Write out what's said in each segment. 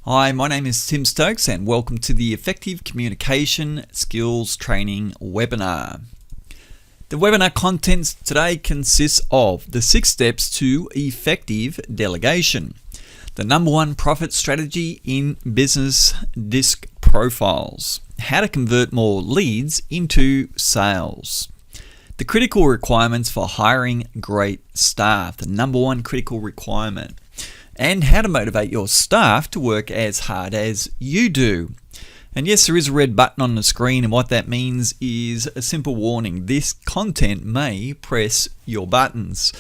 Hi, my name is Tim Stokes and welcome to the Effective Communication Skills Training webinar. The webinar content today consists of the 6 steps to effective delegation, the number 1 profit strategy in business disc profiles, how to convert more leads into sales, the critical requirements for hiring great staff, the number 1 critical requirement, and how to motivate your staff to work as hard as you do. And yes, there is a red button on the screen, and what that means is a simple warning. This content may press your buttons.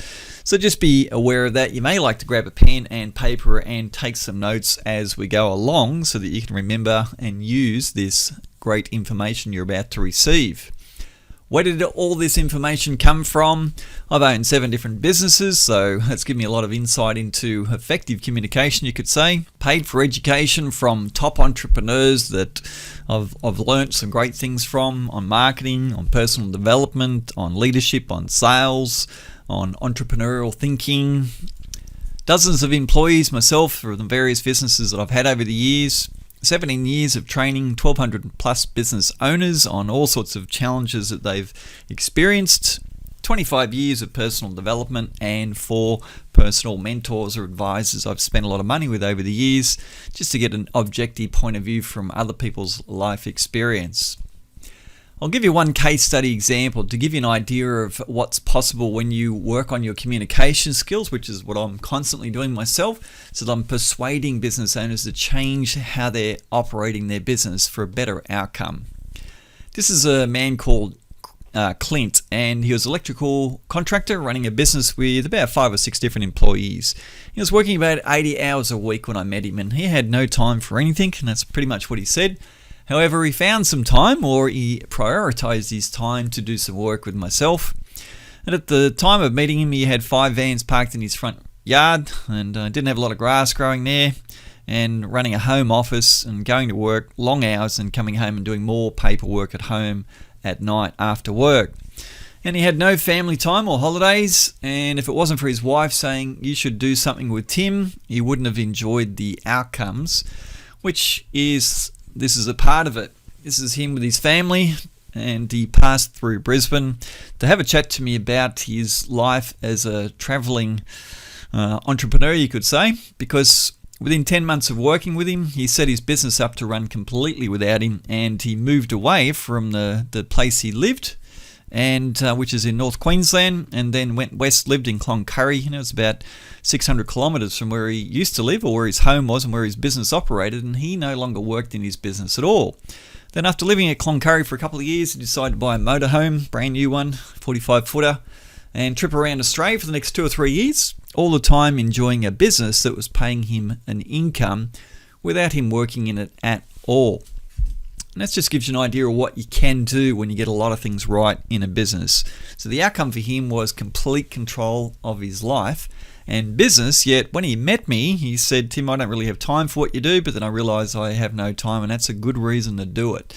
So just be aware of that. You may like to grab a pen and paper and take some notes as we go along so that you can remember and use this great information you're about to receive. Where did all this information come from? I've owned 7 different businesses, so that's given me a lot of insight into effective communication, you could say. Paid for education from top entrepreneurs that I've learnt some great things from on marketing, on personal development, on leadership, on sales, on entrepreneurial thinking. Dozens of employees myself for the various businesses that I've had over the years. 17 years of training 1,200 plus business owners on all sorts of challenges that they've experienced, 25 years of personal development, and 4 personal mentors or advisors I've spent a lot of money with over the years just to get an objective point of view from other people's life experience. I'll give you one case study example to give you an idea of what's possible when you work on your communication skills, which is what I'm constantly doing myself, so that I'm persuading business owners to change how they're operating their business for a better outcome. This is a man called Clint, and he was an electrical contractor running a business with about 5 or 6 different employees. He was working about 80 hours a week when I met him, and he had no time for anything, and that's pretty much what he said. However, he found some time, or he prioritized his time to do some work with myself. And at the time of meeting him, he had 5 vans parked in his front yard and didn't have a lot of grass growing there, and running a home office and going to work long hours and coming home and doing more paperwork at home at night after work. And he had no family time or holidays, and if it wasn't for his wife saying, "You should do something with Tim," he wouldn't have enjoyed the outcomes, this is a part of it. This is him with his family, and he passed through Brisbane to have a chat to me about his life as a travelling entrepreneur, you could say, because within 10 months of working with him, he set his business up to run completely without him, and he moved away from the place he lived, and which is in North Queensland, and then went west, lived in Cloncurry. It's about 600 kilometres from where he used to live, or where his home was and where his business operated, and he no longer worked in his business at all. Then after living at Cloncurry for a couple of years, he decided to buy a motorhome, brand new one, 45-footer, and trip around Australia for the next 2 or 3 years, all the time enjoying a business that was paying him an income without him working in it at all. And that just gives you an idea of what you can do when you get a lot of things right in a business. So the outcome for him was complete control of his life and business, yet when he met me, he said, "Tim, I don't really have time for what you do, but then I realised I have no time, and that's a good reason to do it,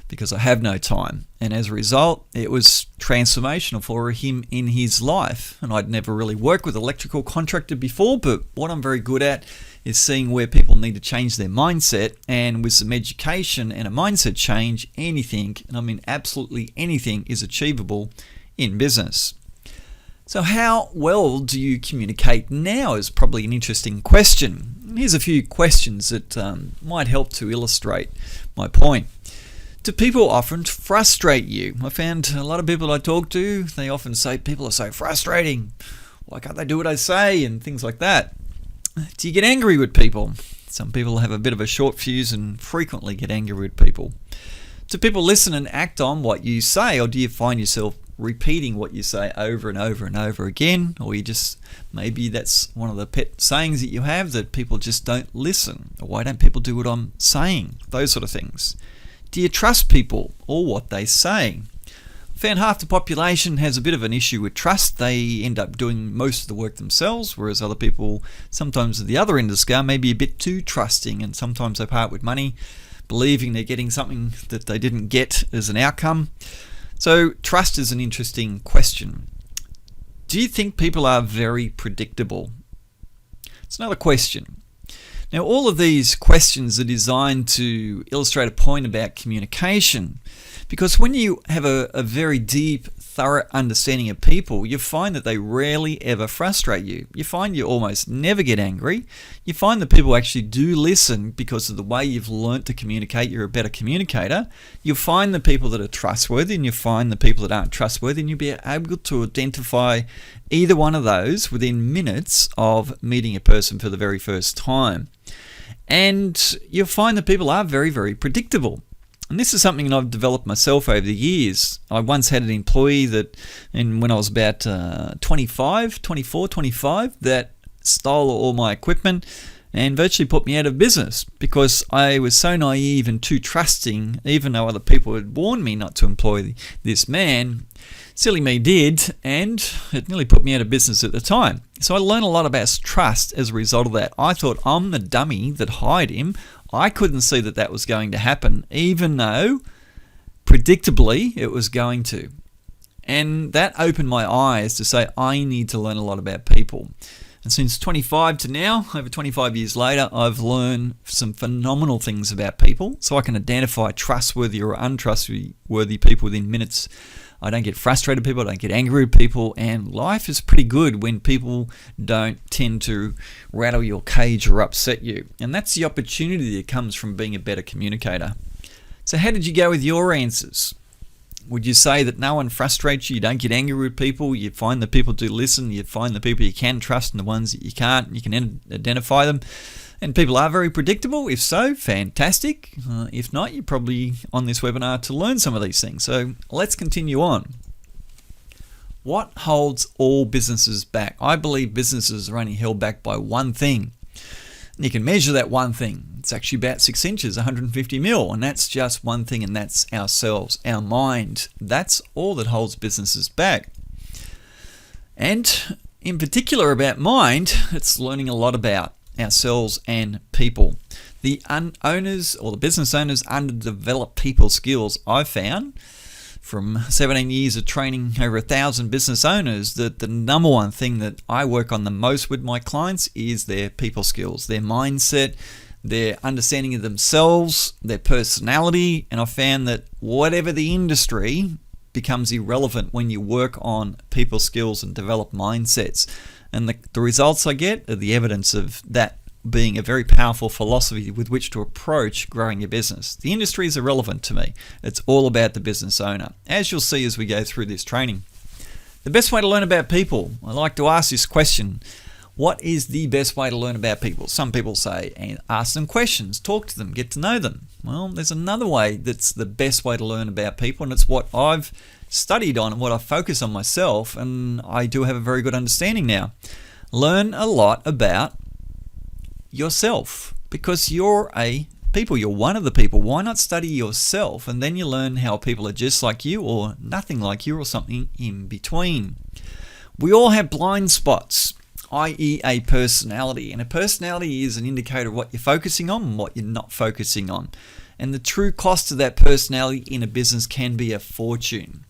because I have no time." And as a result, it was transformational for him in his life. And I'd never really worked with an electrical contractor before, but what I'm very good at is seeing where people need to change their mindset, and with some education and a mindset change, anything, and I mean absolutely anything, is achievable in business. So how well do you communicate now is probably an interesting question. Here's a few questions that might help to illustrate my point. Do people often frustrate you? I found a lot of people I talk to, they often say people are so frustrating. Why can't they do what I say? And things like that. Do you get angry with people? Some people have a bit of a short fuse and frequently get angry with people. Do people listen and act on what you say, or do you find yourself repeating what you say over and over and over again? Or maybe that's one of the pet sayings that you have, that people just don't listen. Or why don't people do what I'm saying? Those sort of things. Do you trust people or what they say? I found half the population has a bit of an issue with trust. They end up doing most of the work themselves, whereas other people, sometimes at the other end of the scale, may be a bit too trusting, and sometimes they part with money, believing they're getting something that they didn't get as an outcome. So trust is an interesting question. Do you think people are very predictable? It's another question. Now, all of these questions are designed to illustrate a point about communication, because when you have a very deep, thorough understanding of people, you find that they rarely ever frustrate you. You find you almost never get angry. You find that people actually do listen because of the way you've learnt to communicate. You're a better communicator. You'll find the people that are trustworthy, and you find the people that aren't trustworthy, and you'll be able to identify either one of those within minutes of meeting a person for the very first time. And you'll find that people are very, very predictable. And this is something that I've developed myself over the years. I once had an employee that, and when I was about 25, that stole all my equipment and virtually put me out of business because I was so naive and too trusting, even though other people had warned me not to employ this man. Silly me did, and it nearly put me out of business at the time. So I learned a lot about trust as a result of that. I thought I'm the dummy that hired him. I couldn't see that that was going to happen, even though predictably it was going to. And that opened my eyes to say I need to learn a lot about people. And since 25 to now, over 25 years later, I've learned some phenomenal things about people, so I can identify trustworthy or untrustworthy people within minutes. I don't get frustrated with people, I don't get angry with people, and life is pretty good when people don't tend to rattle your cage or upset you. And that's the opportunity that comes from being a better communicator. So how did you go with your answers? Would you say that no one frustrates you, you don't get angry with people, you find that people do listen, you find the people you can trust and the ones that you can't, you can identify them, and people are very predictable? If so, fantastic. If not, you're probably on this webinar to learn some of these things. So let's continue on. What holds all businesses back? I believe businesses are only held back by one thing. And you can measure that one thing. It's actually about 6 inches, 150 mil, and that's just one thing, and that's ourselves, our mind. That's all that holds businesses back. And in particular about mind, it's learning a lot about ourselves and people. The owners or the business owners underdevelop people skills. I've found from 17 years of training over 1,000 business owners that the number one thing that I work on the most with my clients is their people skills, their mindset, their understanding of themselves, their personality. And I found that whatever the industry becomes irrelevant when you work on people skills and develop mindsets. And the results I get are the evidence of that being a very powerful philosophy with which to approach growing your business. The industry is irrelevant to me. It's all about the business owner, as you'll see as we go through this training. The best way to learn about people, I like to ask this question. What is the best way to learn about people? Some people say, and ask them questions, talk to them, get to know them. Well, there's another way that's the best way to learn about people, and it's what I've studied on and what I focus on myself, and I do have a very good understanding now. Learn a lot about yourself, because you're you're one of the people. Why not study yourself, and then you learn how people are just like you or nothing like you or something in between. We all have blind spots, i.e. a personality, and a personality is an indicator of what you're focusing on and what you're not focusing on. And the true cost of that personality in a business can be a fortune.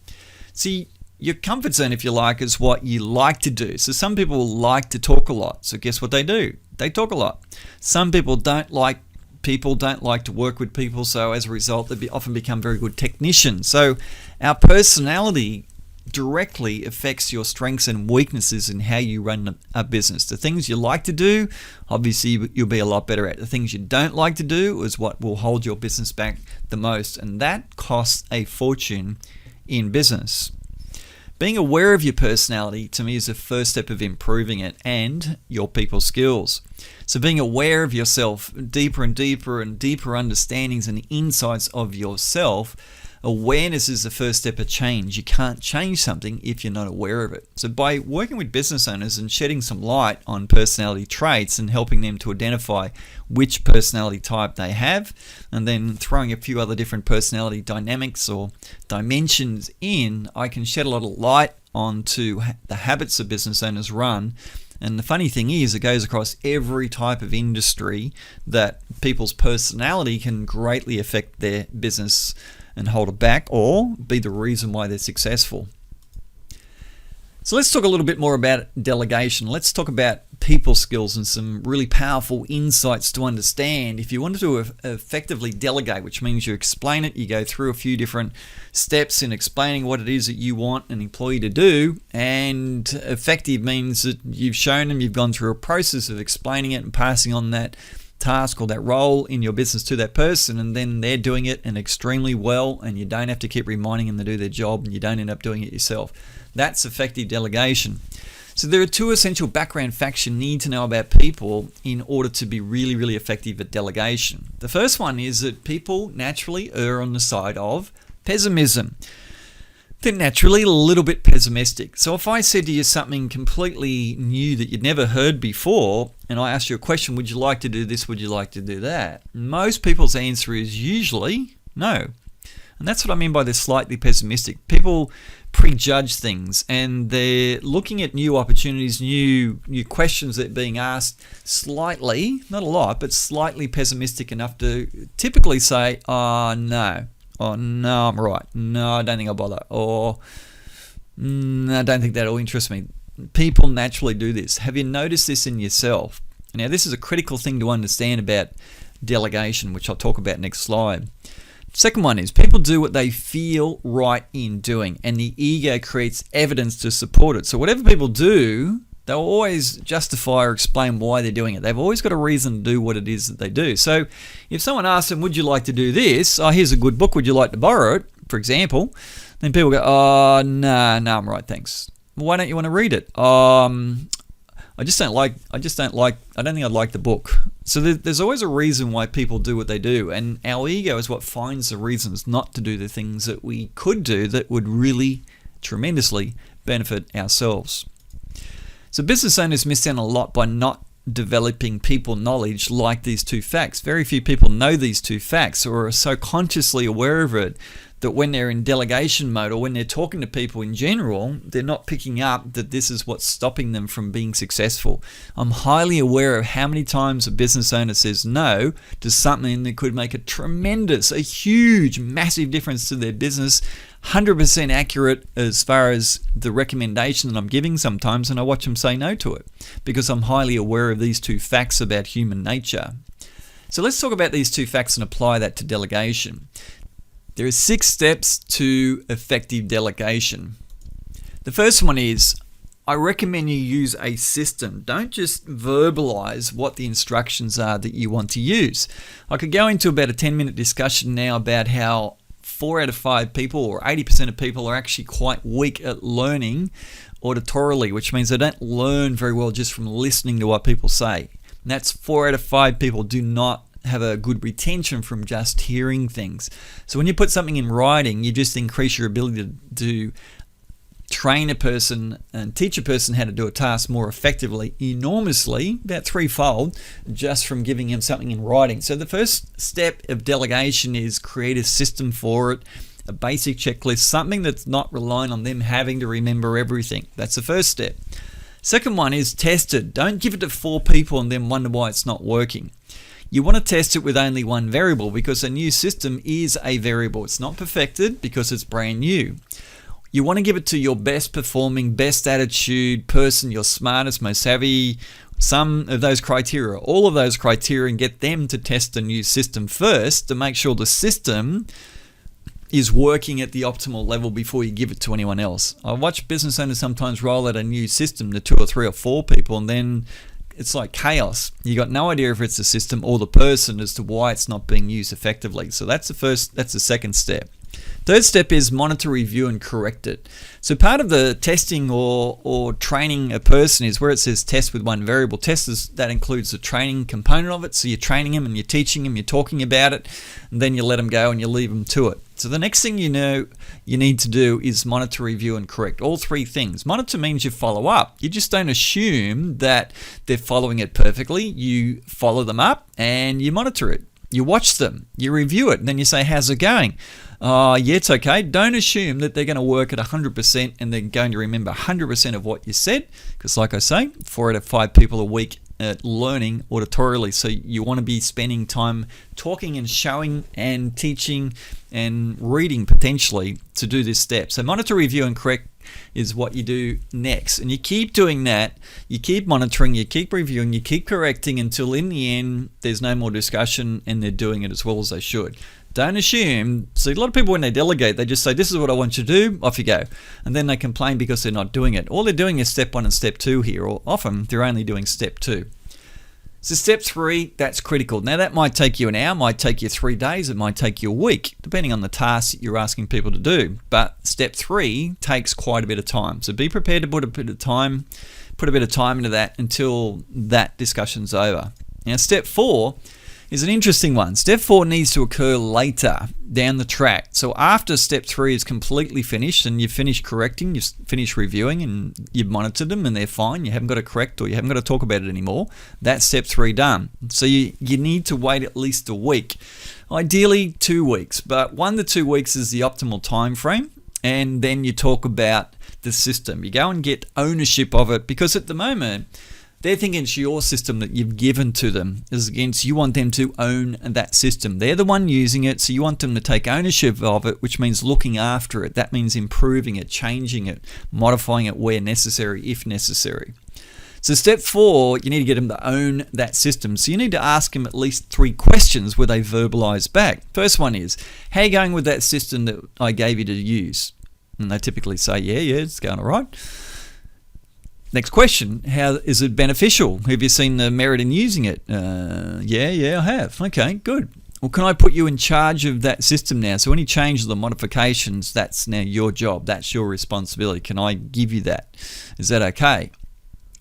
See, your comfort zone, if you like, is what you like to do. So some people like to talk a lot. So guess what they do? They talk a lot. Some people don't like people, don't like to work with people. So as a result, they often become very good technicians. So our personality directly affects your strengths and weaknesses in how you run a business. The things you like to do, obviously you'll be a lot better at. The things you don't like to do is what will hold your business back the most. And that costs a fortune in business. Being aware of your personality, to me, is the first step of improving it and your people skills. So being aware of yourself, deeper and deeper and deeper understandings and insights of yourself, awareness is the first step of change. You can't change something if you're not aware of it. So by working with business owners and shedding some light on personality traits and helping them to identify which personality type they have, and then throwing a few other different personality dynamics or dimensions in, I can shed a lot of light onto the habits that business owners run. And the funny thing is, it goes across every type of industry that people's personality can greatly affect their business and hold it back or be the reason why they're successful. So let's talk a little bit more about delegation. Let's talk about people skills and some really powerful insights to understand. If you want to effectively delegate, which means you explain it, you go through a few different steps in explaining what it is that you want an employee to do, and effective means that you've shown them, you've gone through a process of explaining it and passing on that task or that role in your business to that person, and then they're doing it and extremely well, and you don't have to keep reminding them to do their job, and you don't end up doing it yourself. That's effective delegation. So there are two essential background facts you need to know about people in order to be really, really effective at delegation. The first one is that people naturally err on the side of pessimism. They're naturally a little bit pessimistic. So if I said to you something completely new that you'd never heard before, and I asked you a question, would you like to do this, would you like to do that? Most people's answer is usually no. And that's what I mean by they're slightly pessimistic. People prejudge things, and they're looking at new opportunities, new questions that are being asked, slightly, not a lot, but slightly pessimistic enough to typically say, no, I'm right, no, I don't think I'll bother, or no, I don't think that'll interest me. People naturally do this. Have you noticed this in yourself? Now, this is a critical thing to understand about delegation, which I'll talk about next slide. Second one is people do what they feel right in doing, and the ego creates evidence to support it. So whatever people do, they'll always justify or explain why they're doing it. They've always got a reason to do what it is that they do. So if someone asks them, would you like to do this? Here's a good book. Would you like to borrow it, for example? Then people go, no, I'm right, thanks. Why don't you want to read it? I don't think I'd like the book. So there's always a reason why people do what they do, and our ego is what finds the reasons not to do the things that we could do that would really tremendously benefit ourselves. So business owners miss out a lot by not developing people knowledge like these two facts. Very few people know these two facts or are so consciously aware of it that when they're in delegation mode or when they're talking to people in general, they're not picking up that this is what's stopping them from being successful. I'm highly aware of how many times a business owner says no to something that could make a huge, massive difference to their business, 100% accurate as far as the recommendation that I'm giving sometimes, and I watch them say no to it because I'm highly aware of these two facts about human nature. So let's talk about these two facts and apply that to delegation. There are 6 steps to effective delegation. The first one is, I recommend you use a system. Don't just verbalize what the instructions are that you want to use. I could go into about a 10-minute discussion now about how 4 out of 5 people, or 80% of people, are actually quite weak at learning auditorily, which means they don't learn very well just from listening to what people say. And that's 4 out of 5 people do not have a good retention from just hearing things. So when you put something in writing, you just increase your ability to train a person and teach a person how to do a task more effectively, enormously, about 3-fold, just from giving him something in writing. So the first step of delegation is create a system for it, a basic checklist, something that's not relying on them having to remember everything. That's the first step. Second one is test it. Don't give it to 4 people and then wonder why it's not working. You want to test it with only one variable because a new system is a variable. It's not perfected because it's brand new. You want to give it to your best performing, best attitude person, your smartest, most savvy, some of those criteria, all of those criteria, and get them to test the new system first to make sure the system is working at the optimal level before you give it to anyone else. I watch business owners sometimes roll out a new system to 2 or 3 or 4 people, and then it's like chaos. You got no idea if it's the system or the person as to why it's not being used effectively. So that's the second step. Third step is monitor, review, and correct it. So part of the testing or training a person is where it says test with one variable. That includes the training component of it. So you're training them and you're teaching them, you're talking about it, and then you let them go and you leave them to it. So the next thing you need to do is monitor, review, and correct. All 3 things. Monitor means you follow up. You just don't assume that they're following it perfectly. You follow them up and you monitor it. You watch them, you review it, and then you say, how's it going? Yeah, it's okay. Don't assume that they're going to work at 100% and they're going to remember 100% of what you said, because like I say, 4 out of 5 people are weak at learning auditorily. So you want to be spending time talking and showing and teaching and reading potentially to do this step. So monitor, review, and correct is what you do next. And you keep doing that, you keep monitoring, you keep reviewing, you keep correcting until in the end there's no more discussion and they're doing it as well as they should. Don't assume. So a lot of people, when they delegate, they just say, this is what I want you to do, off you go. And then they complain because they're not doing it. All they're doing is step 1 and step 2 here, or often they're only doing step 2. So step 3, that's critical. Now that might take you an hour, might take you 3 days, it might take you a week, depending on the task that you're asking people to do. But step 3 takes quite a bit of time. So be prepared to put a bit of time into that until that discussion's over. Now step 4 is an interesting one. Step 4 needs to occur later down the track. So after step 3 is completely finished and you've finished correcting, you've finished reviewing and you've monitored them and they're fine, you haven't got to correct or you haven't got to talk about it anymore, that's step 3 done. So you need to wait at least a week, ideally 2 weeks, but 1 to 2 weeks is the optimal time frame. And then you talk about the system. You go and get ownership of it, because at the moment, they're thinking it's your system that you've given to them. As against, you want them to own that system. They're the one using it, so you want them to take ownership of it, which means looking after it. That means improving it, changing it, modifying it where necessary, if necessary. So step 4, you need to get them to own that system. So you need to ask them at least 3 questions where they verbalize back. First one is, how are you going with that system that I gave you to use? And they typically say, yeah, it's going all right. Next question, how is it beneficial? Have you seen the merit in using it? Yeah, I have. Okay, good. Well, can I put you in charge of that system now? So any changes or modifications, that's now your job. That's your responsibility. Can I give you that? Is that okay?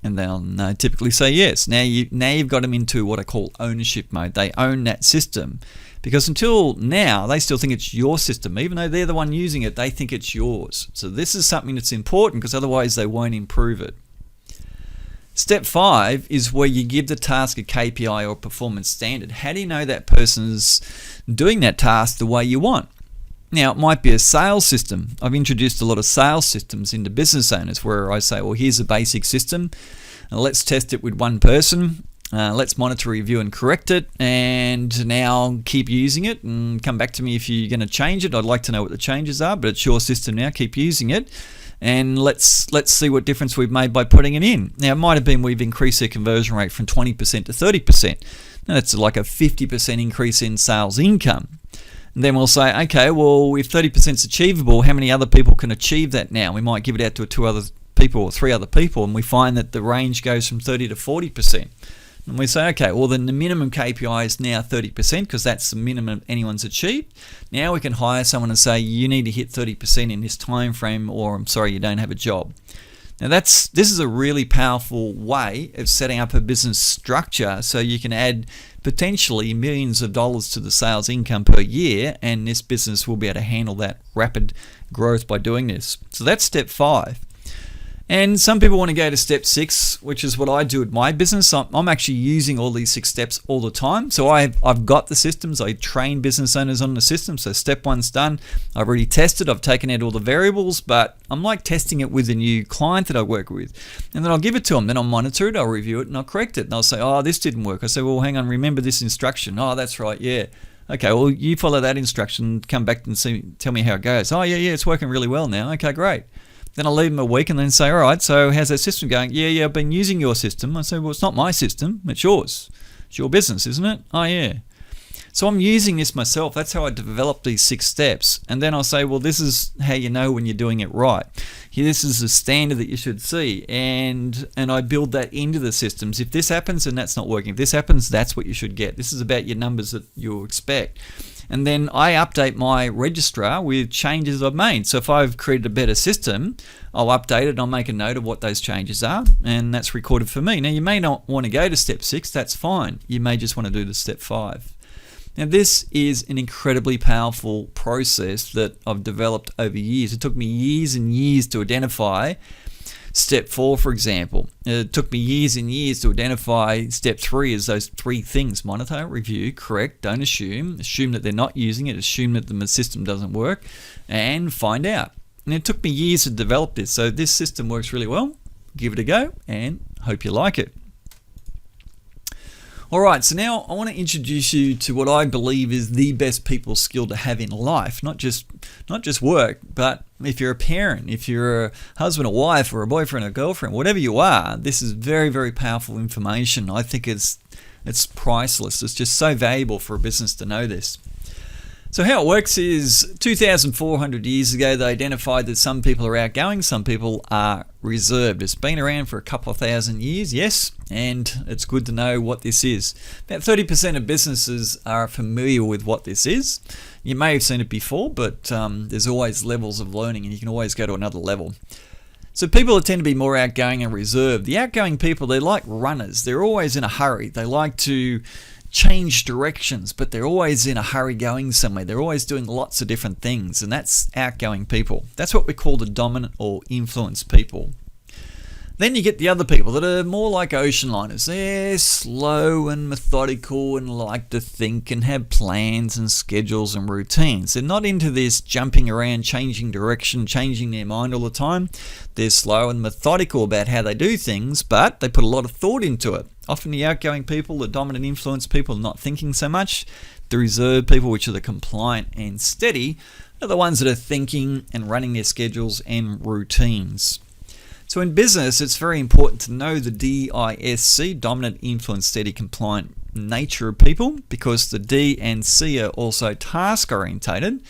And they'll typically say yes. Now you've got them into what I call ownership mode. They own that system. Because until now, they still think it's your system. Even though they're the one using it, they think it's yours. So this is something that's important, because otherwise they won't improve it. Step 5 is where you give the task a KPI or performance standard. How do you know that person's doing that task the way you want? Now, it might be a sales system. I've introduced a lot of sales systems into business owners where I say, well, here's a basic system. Let's test it with one person. Let's monitor, review, and correct it. And now keep using it and come back to me if you're going to change it. I'd like to know what the changes are, but it's your system now. Keep using it. And let's see what difference we've made by putting it in. Now, it might have been we've increased their conversion rate from 20% to 30%. Now, that's like a 50% increase in sales income. And then we'll say, okay, well, if 30% is achievable, how many other people can achieve that now? We might give it out to 2 other people or 3 other people, and we find that the range goes from 30 to 40%. And we say, okay, well, then the minimum KPI is now 30%, because that's the minimum anyone's achieved. Now we can hire someone and say, you need to hit 30% in this time frame, or I'm sorry, you don't have a job. Now this is a really powerful way of setting up a business structure, so you can add potentially millions of dollars to the sales income per year, and this business will be able to handle that rapid growth by doing this. So that's step 5. And some people want to go to step 6, which is what I do at my business. I'm actually using all these 6 steps all the time. So I've got the systems. I train business owners on the system. So step 1's done. I've already tested. I've taken out all the variables, but I'm like testing it with a new client that I work with. And then I'll give it to them. Then I'll monitor it. I'll review it and I'll correct it. And I'll say, oh, this didn't work. I say, well, hang on, remember this instruction. Oh, that's right. Yeah. Okay, well, you follow that instruction, come back and tell me how it goes. Oh, yeah, it's working really well now. Okay, great. Then I'll leave them a week and then say, all right, so how's that system going? Yeah, I've been using your system. I say, well, it's not my system, it's yours. It's your business, isn't it? Oh, yeah. So I'm using this myself. That's how I develop these 6 steps. And then I'll say, well, this is how you know when you're doing it right. This is the standard that you should see. And I build that into the systems. If this happens, then that's not working. If this happens, that's what you should get. This is about your numbers that you expect. And then I update my registrar with changes I've made. So if I've created a better system, I'll update it and I'll make a note of what those changes are, and that's recorded for me. Now, you may not want to go to step 6, that's fine. You may just want to do the step 5. Now, this is an incredibly powerful process that I've developed over years. It took me years and years to identify step 4, for example. It took me years and years to identify step 3 as those 3 things: monitor, review, correct, don't assume that they're not using it, assume that the system doesn't work, and find out. And it took me years to develop this. So this system works really well. Give it a go and hope you like it. All right, so now I want to introduce you to what I believe is the best people skill to have in life, not just work, but if you're a parent, if you're a husband or wife or a boyfriend or girlfriend, whatever you are, this is very, very powerful information. I think it's priceless. It's just so valuable for a business to know this. So how it works is 2,400 years ago, they identified that some people are outgoing, some people are reserved. It's been around for a couple of thousand years, yes, and it's good to know what this is. About 30% of businesses are familiar with what this is. You may have seen it before, but there's always levels of learning and you can always go to another level. So people tend to be more outgoing and reserved. The outgoing people, they're like runners. They're always in a hurry. They like to change directions, but they're always in a hurry going somewhere. They're always doing lots of different things, and that's outgoing people. That's what we call the dominant or influence people. Then you get the other people that are more like ocean liners. They're slow and methodical and like to think and have plans and schedules and routines. They're not into this jumping around, changing direction, changing their mind all the time. They're slow and methodical about how they do things, but they put a lot of thought into it. Often the outgoing people, the dominant influence people, are not thinking so much. The reserved people, which are the compliant and steady, are the ones that are thinking and running their schedules and routines. So in business, it's very important to know the DISC, dominant, influence, steady, compliant nature of people, because the D and C are also task orientated.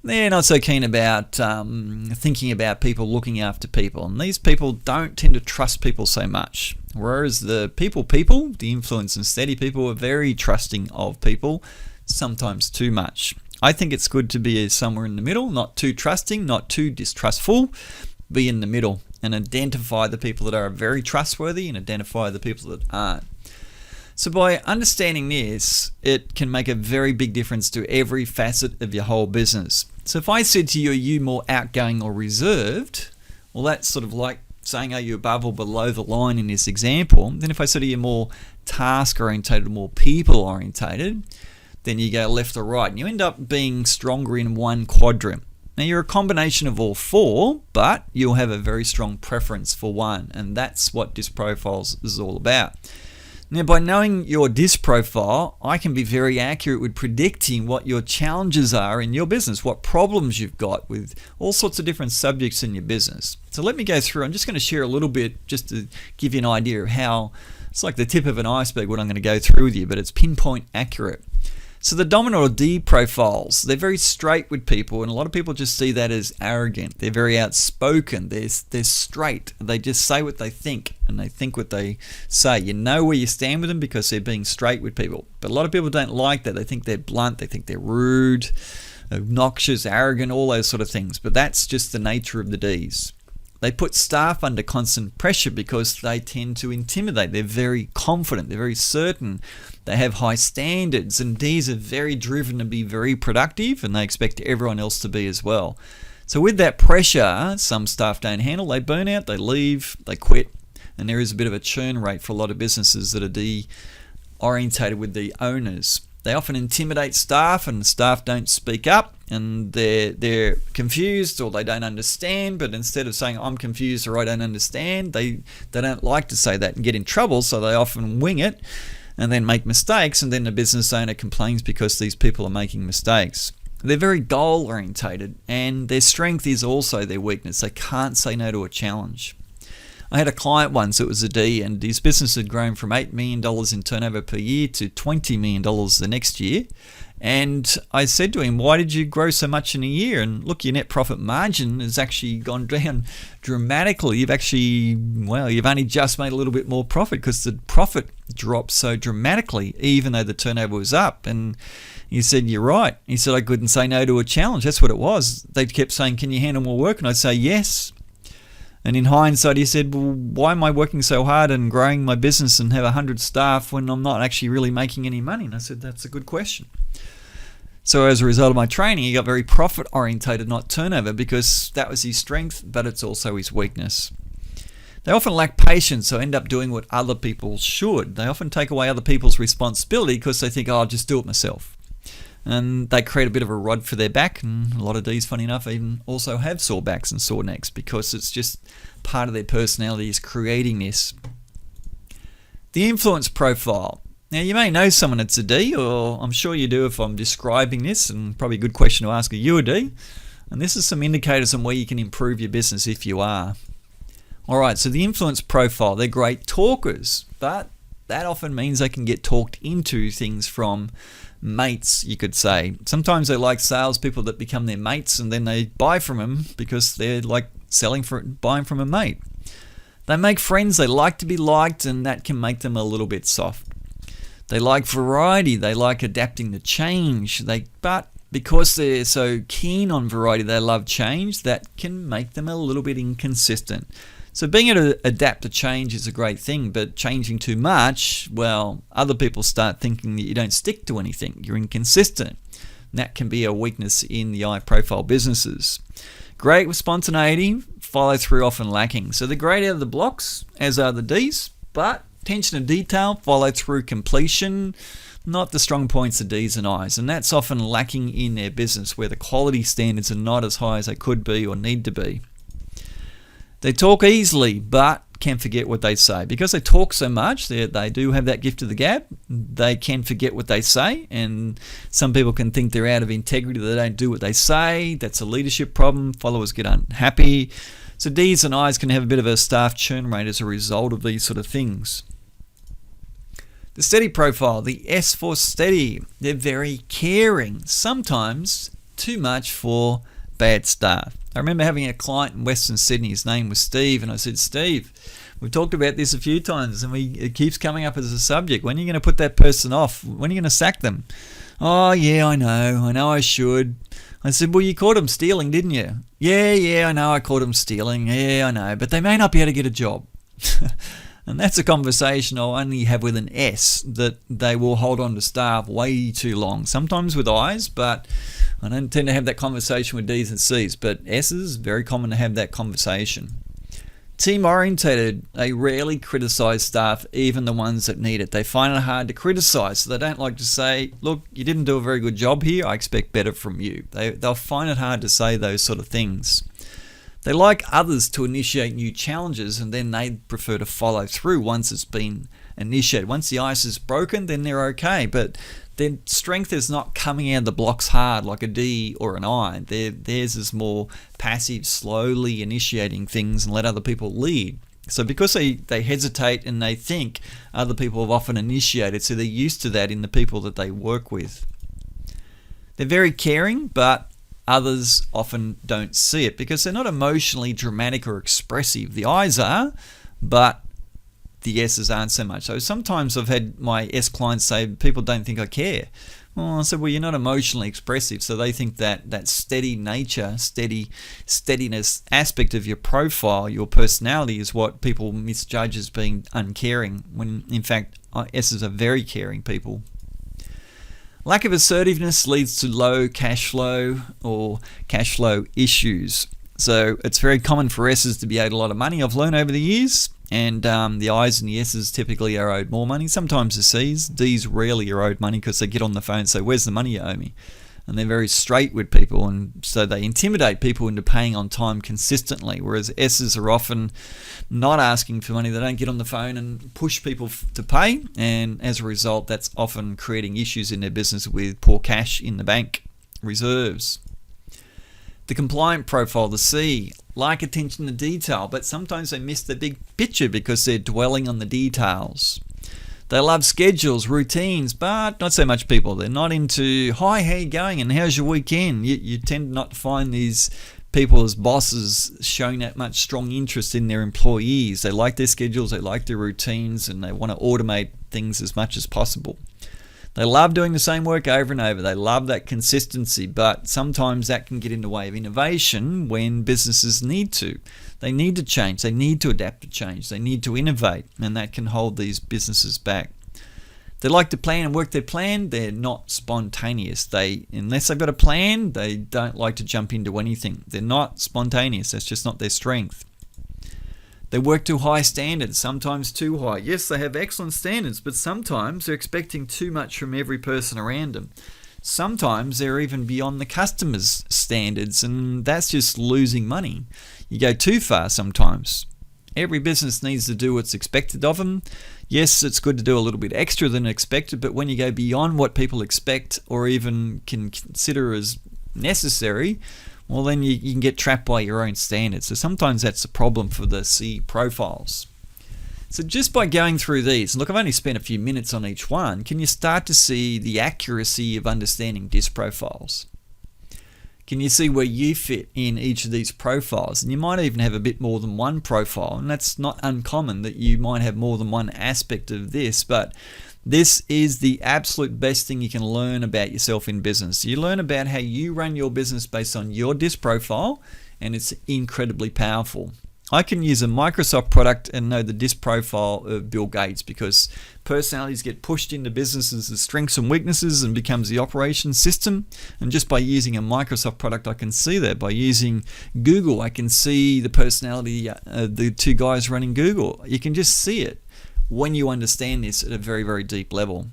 They're not so keen about thinking about people, looking after people. And these people don't tend to trust people so much. Whereas the people, the influence and steady people, are very trusting of people, sometimes too much. I think it's good to be somewhere in the middle, not too trusting, not too distrustful. Be in the middle and identify the people that are very trustworthy and identify the people that aren't. So by understanding this, it can make a very big difference to every facet of your whole business. So if I said to you, are you more outgoing or reserved? Well, that's sort of like saying, are you above or below the line in this example? Then if I said, are you more task orientated, more people orientated? Then you go left or right, and you end up being stronger in one quadrant. Now you're a combination of all four, but you'll have a very strong preference for one, and that's what DISC profiles is all about. Now by knowing your DISC profile, I can be very accurate with predicting what your challenges are in your business, what problems you've got with all sorts of different subjects in your business. So let me go through. I'm just going to share a little bit just to give you an idea of how it's like the tip of an iceberg what I'm going to go through with you, but it's pinpoint accurate. So the dominant or D profiles, they're very straight with people, and a lot of people just see that as arrogant. They're very outspoken. They're straight. They just say what they think, and they think what they say. You know where you stand with them because they're being straight with people. But a lot of people don't like that. They think they're blunt. They think they're rude, obnoxious, arrogant, all those sort of things. But that's just the nature of the Ds. They put staff under constant pressure because they tend to intimidate. They're very confident. They're very certain. They have high standards, and Ds are very driven to be very productive, and they expect everyone else to be as well. So with that pressure, some staff don't handle. They burn out, they leave, they quit, and there is a bit of a churn rate for a lot of businesses that are D-orientated with the owners. They often intimidate staff, and the staff don't speak up, and they're confused or they don't understand. But instead of saying I'm confused or I don't understand, they don't like to say that and get in trouble, so they often wing it and then make mistakes, and then the business owner complains because these people are making mistakes. They're very goal orientated, and their strength is also their weakness. They can't say no to a challenge. I had a client once that was a D, and his business had grown from $8 million in turnover per year to $20 million the next year. And I said to him, why did you grow so much in a year? And look, your net profit margin has actually gone down dramatically. You've only just made a little bit more profit because the profit dropped so dramatically, even though the turnover was up. And he said, you're right. He said, I couldn't say no to a challenge. That's what it was. They kept saying, can you handle more work? And I'd say, yes. And in hindsight, he said, well, why am I working so hard and growing my business and have 100 staff when I'm not actually really making any money? And I said, that's a good question. So as a result of my training, he got very profit orientated, not turnover, because that was his strength, but it's also his weakness. They often lack patience, so end up doing what other people should. They often take away other people's responsibility because they think, I'll just do it myself. And they create a bit of a rod for their back, and a lot of Ds, funny enough, even also have sore backs and sore necks because it's just part of their personality is creating this. The influence profile. Now, you may know someone that's a D, or I'm sure you do if I'm describing this, and probably a good question to ask, are you a D? And this is some indicators on where you can improve your business if you are. All right, so the influence profile, they're great talkers, but that often means they can get talked into things from mates, you could say. Sometimes they like salespeople that become their mates, and then they buy from them because they're like buying from a mate. They make friends, they like to be liked, and that can make them a little bit soft. They like variety, they like adapting to change, but because they're so keen on variety, they love change, that can make them a little bit inconsistent. So being able to adapt to change is a great thing, but changing too much, well, other people start thinking that you don't stick to anything, you're inconsistent. And that can be a weakness in the high profile businesses. Great with spontaneity, follow through often lacking. So they're great out of the blocks, as are the Ds, but attention to detail, follow through, completion, not the strong points of Ds and Is. And that's often lacking in their business, where the quality standards are not as high as they could be or need to be. They talk easily, but can forget what they say. Because they talk so much, they do have that gift of the gab. They can forget what they say, and some people can think they're out of integrity, they don't do what they say. That's a leadership problem. Followers get unhappy. So Ds and Is can have a bit of a staff churn rate as a result of these sort of things. The steady profile, the S for steady. They're very caring, sometimes too much for bad staff. I remember having a client in Western Sydney, his name was Steve, and I said, Steve, we've talked about this a few times, and it keeps coming up as a subject. When are you going to put that person off? When are you going to sack them? Oh, yeah, I know I should. I said, well, you caught them stealing, didn't you? Yeah, I know I caught them stealing. Yeah, I know, but they may not be able to get a job. And that's a conversation I'll only have with an S, that they will hold on to staff way too long. Sometimes with Is, but I don't tend to have that conversation with Ds and Cs. But S's, very common to have that conversation. Team orientated, they rarely criticize staff, even the ones that need it. They find it hard to criticize, so they don't like to say, look, you didn't do a very good job here, I expect better from you. They'll find it hard to say those sort of things. They like others to initiate new challenges, and then they prefer to follow through once it's been initiated. Once the ice is broken, then they're okay, but their strength is not coming out of the blocks hard like a D or an I. Theirs is more passive, slowly initiating things and let other people lead. So because they hesitate and they think other people have often initiated, so they're used to that in the people that they work with. They're very caring, but others often don't see it because they're not emotionally dramatic or expressive. The Is are, but the S's aren't so much. So sometimes I've had my S clients say, people don't think I care. Well, I said, well, you're not emotionally expressive, so they think that steady nature, steadiness aspect of your profile, your personality is what people misjudge as being uncaring, when in fact S's are very caring people. Lack of assertiveness leads to low cash flow or cash flow issues. So it's very common for S's to be owed a lot of money, I've learned over the years, and the Is and the S's typically are owed more money. Sometimes the C's, D's rarely are owed money because they get on the phone and say, where's the money you owe me? And they're very straight with people, and so they intimidate people into paying on time consistently, whereas S's are often not asking for money. They don't get on the phone and push people to pay, and as a result, that's often creating issues in their business with poor cash in the bank reserves. The compliant profile, the C, like attention to detail, but sometimes they miss the big picture because they're dwelling on the details. They love schedules, routines, but not so much people. They're not into, hi, how you going and how's your weekend? You tend not to find these people as bosses showing that much strong interest in their employees. They like their schedules, they like their routines, and they want to automate things as much as possible. They love doing the same work over and over. They love that consistency, but sometimes that can get in the way of innovation when businesses need to. They need to change. They need to adapt to change. They need to innovate, and that can hold these businesses back. They like to plan and work their plan. They're not spontaneous. Unless they've got a plan, they don't like to jump into anything. They're not spontaneous. That's just not their strength. They work to high standards, sometimes too high. Yes, they have excellent standards, but sometimes they're expecting too much from every person around them. Sometimes they're even beyond the customer's standards, and that's just losing money. You go too far sometimes. Every business needs to do what's expected of them. Yes, it's good to do a little bit extra than expected, but when you go beyond what people expect or even can consider as necessary, well, then you can get trapped by your own standards. So sometimes that's a problem for the C profiles. So just by going through these, and look, I've only spent a few minutes on each one, can you start to see the accuracy of understanding DISC profiles? Can you see where you fit in each of these profiles? And you might even have a bit more than one profile, and that's not uncommon that you might have more than one aspect of this, but this is the absolute best thing you can learn about yourself in business. You learn about how you run your business based on your DISC profile, and it's incredibly powerful. I can use a Microsoft product and know the DISC profile of Bill Gates because personalities get pushed into businesses as strengths and weaknesses and becomes the operation system. And just by using a Microsoft product, I can see that. By using Google, I can see the personality of the two guys running Google. You can just see it when you understand this at a very, very deep level.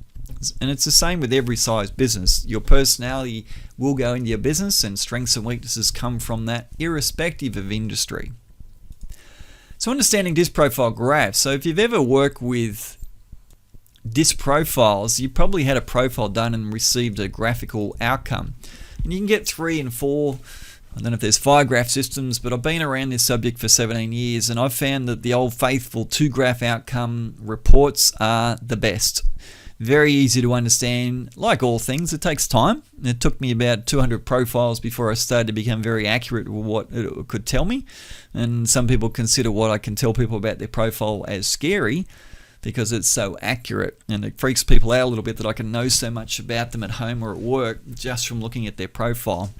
And it's the same with every size business. Your personality will go into your business and strengths and weaknesses come from that irrespective of industry. So understanding DISC profile graphs. So if you've ever worked with DISC profiles, you probably had a profile done and received a graphical outcome. And you can get 3 and 4, I don't know if there's 5 graph systems, but I've been around this subject for 17 years and I've found that the old faithful 2 graph outcome reports are the best. Very easy to understand. Like all things, it takes time. It took me about 200 profiles before I started to become very accurate with what it could tell me. And some people consider what I can tell people about their profile as scary because it's so accurate. And it freaks people out a little bit that I can know so much about them at home or at work just from looking at their profile.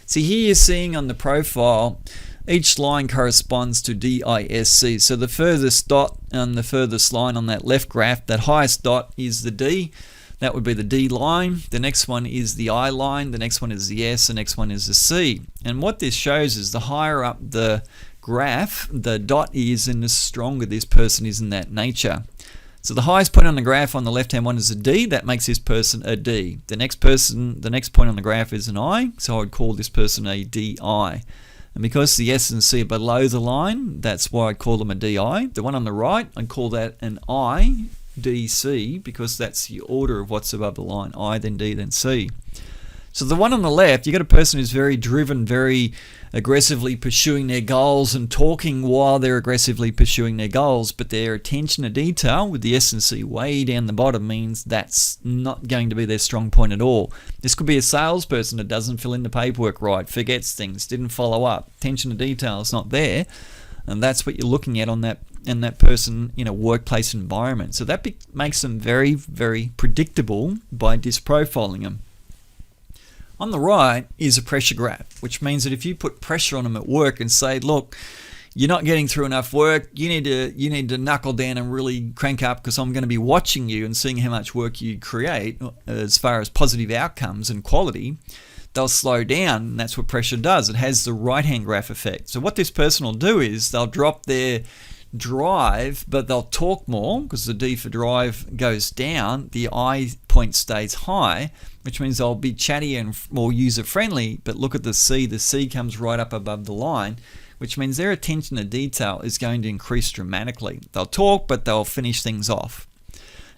See, here you're seeing on the profile, each line corresponds to DISC. So the furthest dot on the furthest line on that left graph, that highest dot is the D. That would be the D line. The next one is the I line. The next one is the S. The next one is the C. And what this shows is the higher up the graph the dot is, and the stronger this person is in that nature. So the highest point on the graph on the left-hand one is a D. That makes this person a D. The next point on the graph is an I. So I would call this person a DI. And because the S and C are below the line, that's why I call them a DI. The one on the right, I'd call that an IDC because that's the order of what's above the line. I, then D, then C. So the one on the left, you've got a person who's very driven, very aggressively pursuing their goals and talking while they're aggressively pursuing their goals, but their attention to detail with the S and C way down the bottom means that's not going to be their strong point at all. This could be a salesperson that doesn't fill in the paperwork right, forgets things, didn't follow up, attention to detail is not there, and that's what you're looking at on that person in a workplace environment. So that makes them very, very predictable by DISC profiling them. On the right is a pressure graph, which means that if you put pressure on them at work and say, look, you're not getting through enough work, you need to knuckle down and really crank up because I'm going to be watching you and seeing how much work you create as far as positive outcomes and quality, they'll slow down, and that's what pressure does. It has the right-hand graph effect. So what this person will do is they'll drop their drive, but they'll talk more because the D for drive goes down, the I point stays high, which means they'll be chatty and more user-friendly, but look at the C comes right up above the line, which means their attention to detail is going to increase dramatically. They'll talk, but they'll finish things off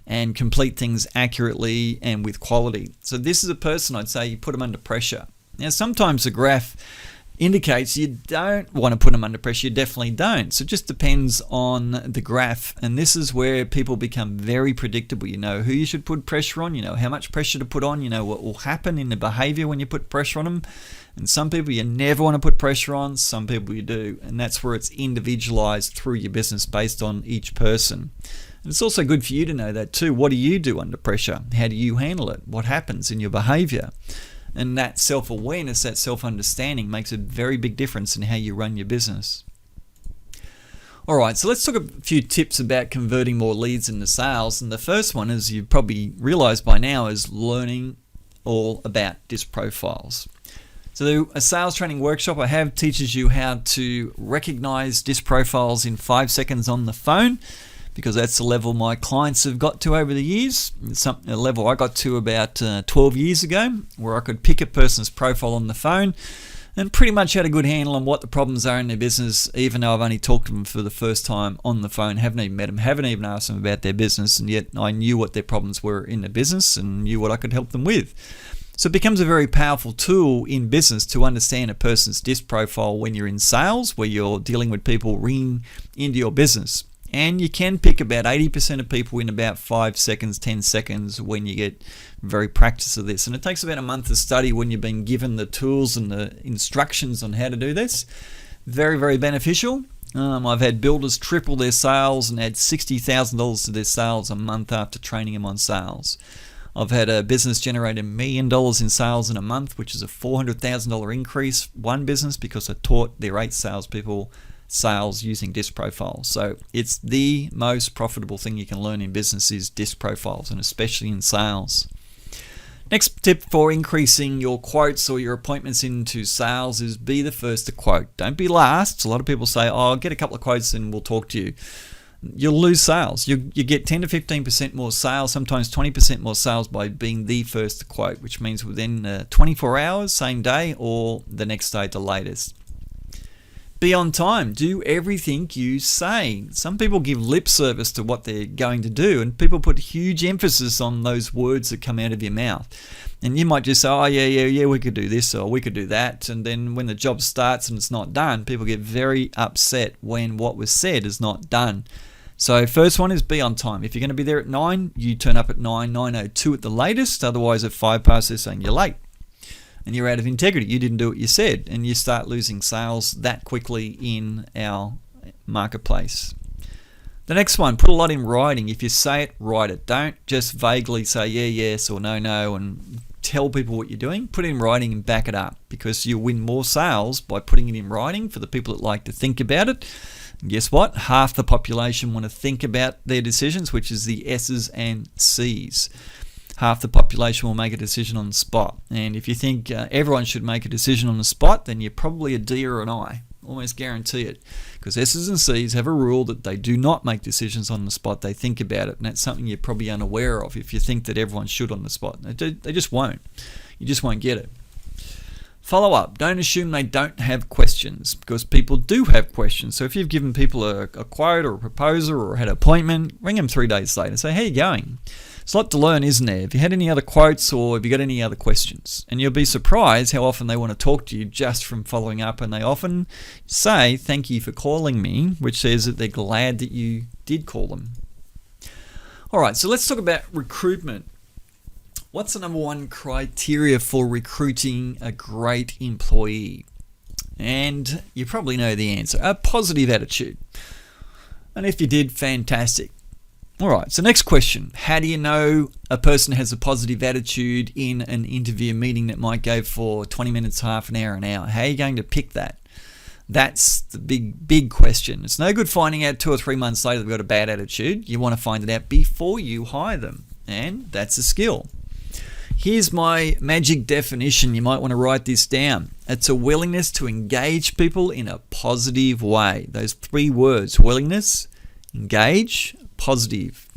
and complete things accurately and with quality. So this is a person I'd say you put them under pressure. Now sometimes the graph indicates you don't want to put them under pressure. You definitely don't. So it just depends on the graph. And this is where people become very predictable. You know who you should put pressure on. You know how much pressure to put on. You know what will happen in the behavior when you put pressure on them. And some people you never want to put pressure on. Some people you do. And that's where it's individualized through your business based on each person. And it's also good for you to know that too. What do you do under pressure? How do you handle it? What happens in your behavior? And that self-awareness, that self-understanding makes a very big difference in how you run your business. All right, so let's talk a few tips about converting more leads into sales. And the first one, as you've probably realized by now, is learning all about DISC profiles. So a sales training workshop I have teaches you how to recognize DISC profiles in 5 seconds on the phone, because that's the level my clients have got to over the years. It's a level I got to about 12 years ago, where I could pick a person's profile on the phone and pretty much had a good handle on what the problems are in their business, even though I've only talked to them for the first time on the phone, haven't even met them, haven't even asked them about their business, and yet I knew what their problems were in the business and knew what I could help them with. So it becomes a very powerful tool in business to understand a person's disc profile when you're in sales, where you're dealing with people ringing into your business. And you can pick about 80% of people in about 5 seconds, 10 seconds when you get very practice of this. And it takes about a month of study when you've been given the tools and the instructions on how to do this. Very, very beneficial. I've had builders triple their sales and add $60,000 to their sales a month after training them on sales. I've had a business generate $1 million in sales in a month, which is a $400,000 increase. One business, because I taught their 8 salespeople sales using disc profiles. So it's the most profitable thing you can learn in business is disc profiles, and especially in sales. Next tip for increasing your quotes or your appointments into sales is be the first to quote. Don't be last. A lot of people say, I'll get a couple of quotes and we'll talk to you. You'll lose sales. You get 10 to 15% more sales, sometimes 20% more sales by being the first to quote, which means within 24 hours, same day, or the next day at the latest. Be on time. Do everything you say. Some people give lip service to what they're going to do, and people put huge emphasis on those words that come out of your mouth. And you might just say, oh, yeah, we could do this or we could do that. And then when the job starts and it's not done, people get very upset when what was said is not done. So first one is be on time. If you're going to be there at 9, you turn up at 9:02 at the latest. Otherwise, at 5 past, they're saying you're late. And you're out of integrity. You didn't do what you said, and you start losing sales that quickly in our marketplace. The next one, put a lot in writing. If you say it, write it. Don't just vaguely say yeah, yes, or no, no, and tell people what you're doing. Put it in writing and back it up, because you win more sales by putting it in writing for the people that like to think about it. And guess what? Half the population want to think about their decisions, which is the S's and C's. Half the population will make a decision on the spot. And if you think everyone should make a decision on the spot, then you're probably a D or an I. Almost guarantee it. Because S's and C's have a rule that they do not make decisions on the spot. They think about it. And that's something you're probably unaware of if you think that everyone should on the spot. They just won't. You just won't get it. Follow up. Don't assume they don't have questions, because people do have questions. So if you've given people a quote or a proposal or had an appointment, ring them 3 days later and say, how are you going? It's a lot to learn, isn't there? Have you had any other quotes or have you got any other questions? And you'll be surprised how often they want to talk to you just from following up. And they often say, thank you for calling me, which says that they're glad that you did call them. All right, so let's talk about recruitment. What's the number one criteria for recruiting a great employee? And you probably know the answer, a positive attitude. And if you did, fantastic. All right, so next question. How do you know a person has a positive attitude in an interview meeting that might go for 20 minutes, half an hour, an hour? How are you going to pick that? That's the big question. It's no good finding out 2 or 3 months later they've got a bad attitude. You want to find it out before you hire them, and that's a skill. Here's my magic definition. You might want to write this down. It's a willingness to engage people in a positive way. Those 3 words, willingness, engage, positive.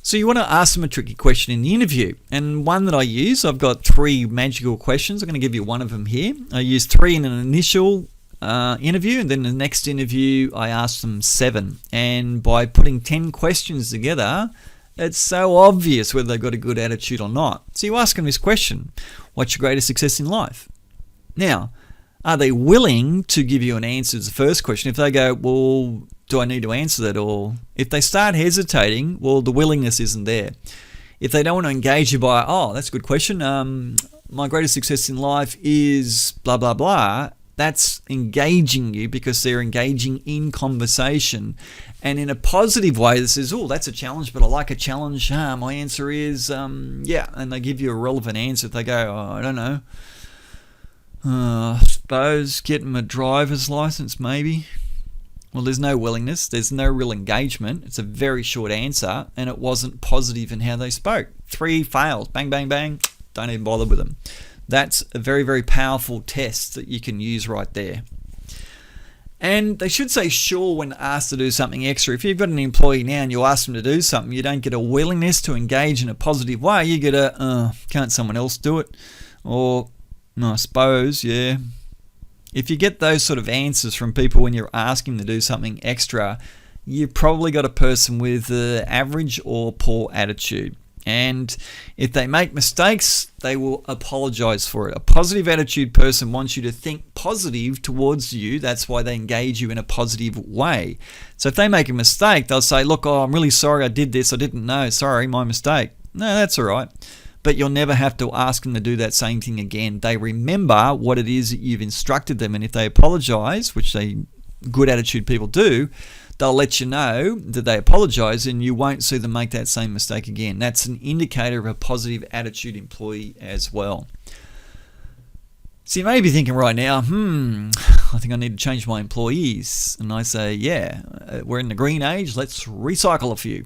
So you want to ask them a tricky question in the interview. And one that I use, I've got 3 magical questions. I'm going to give you one of them here. I use 3 in an initial interview, and then the next interview I ask them 7. And by putting 10 questions together, it's so obvious whether they've got a good attitude or not. So you ask them this question: what's your greatest success in life? Now, are they willing to give you an answer to the first question? If they go, well, do I need to answer that? Or if they start hesitating, well, the willingness isn't there. If they don't want to engage you by, oh, that's a good question. My greatest success in life is blah, blah, blah. That's engaging you because they're engaging in conversation. And in a positive way that says, oh, that's a challenge, but I like a challenge. My answer is, yeah. And they give you a relevant answer. If they go, oh, I don't know. I suppose getting a driver's license, maybe. Well, there's no willingness. There's no real engagement. It's a very short answer, and it wasn't positive in how they spoke. 3 fails. Bang, bang, bang. Don't even bother with them. That's a very, very powerful test that you can use right there. And they should say sure when asked to do something extra. If you've got an employee now and you ask them to do something, you don't get a willingness to engage in a positive way. You get a, can't someone else do it? Or, no, I suppose, yeah. If you get those sort of answers from people when you're asking them to do something extra, you've probably got a person with average or poor attitude. And if they make mistakes, they will apologize for it. A positive attitude person wants you to think positive towards you. That's why they engage you in a positive way. So if they make a mistake, they'll say, look, I'm really sorry I did this. I didn't know. Sorry, my mistake. No, that's all right. But you'll never have to ask them to do that same thing again. They remember what it is that you've instructed them. And if they apologize, which good attitude people do, they'll let you know that they apologize and you won't see them make that same mistake again. That's an indicator of a positive attitude employee as well. So you may be thinking right now, I think I need to change my employees. And I say, yeah, we're in the green age. Let's recycle a few.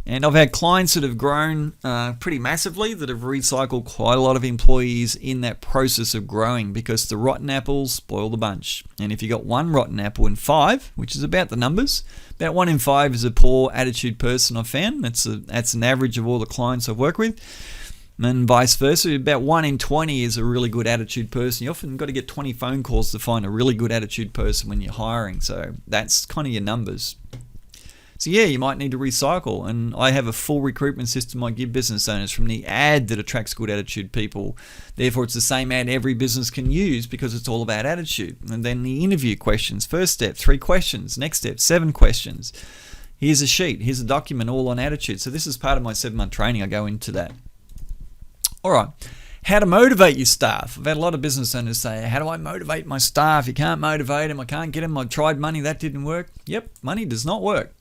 And I've had clients that have grown pretty massively that have recycled quite a lot of employees in that process of growing, because the rotten apples spoil the bunch. And if you got one rotten apple in 5, which is about the numbers, about 1 in 5 is a poor attitude person I've found. That's an average of all the clients I've worked with. And vice versa, about 1 in 20 is a really good attitude person. You often got to get 20 phone calls to find a really good attitude person when you're hiring. So that's kind of your numbers. So yeah, you might need to recycle. And I have a full recruitment system I give business owners, from the ad that attracts good attitude people. Therefore, it's the same ad every business can use because it's all about attitude. And then the interview questions. First step, 3 questions. Next step, 7 questions. Here's a sheet. Here's a document all on attitude. So this is part of my 7-month training. I go into that. All right. How to motivate your staff. I've had a lot of business owners say, how do I motivate my staff? You can't motivate them. I can't get them. I tried money. That didn't work. Yep, money does not work.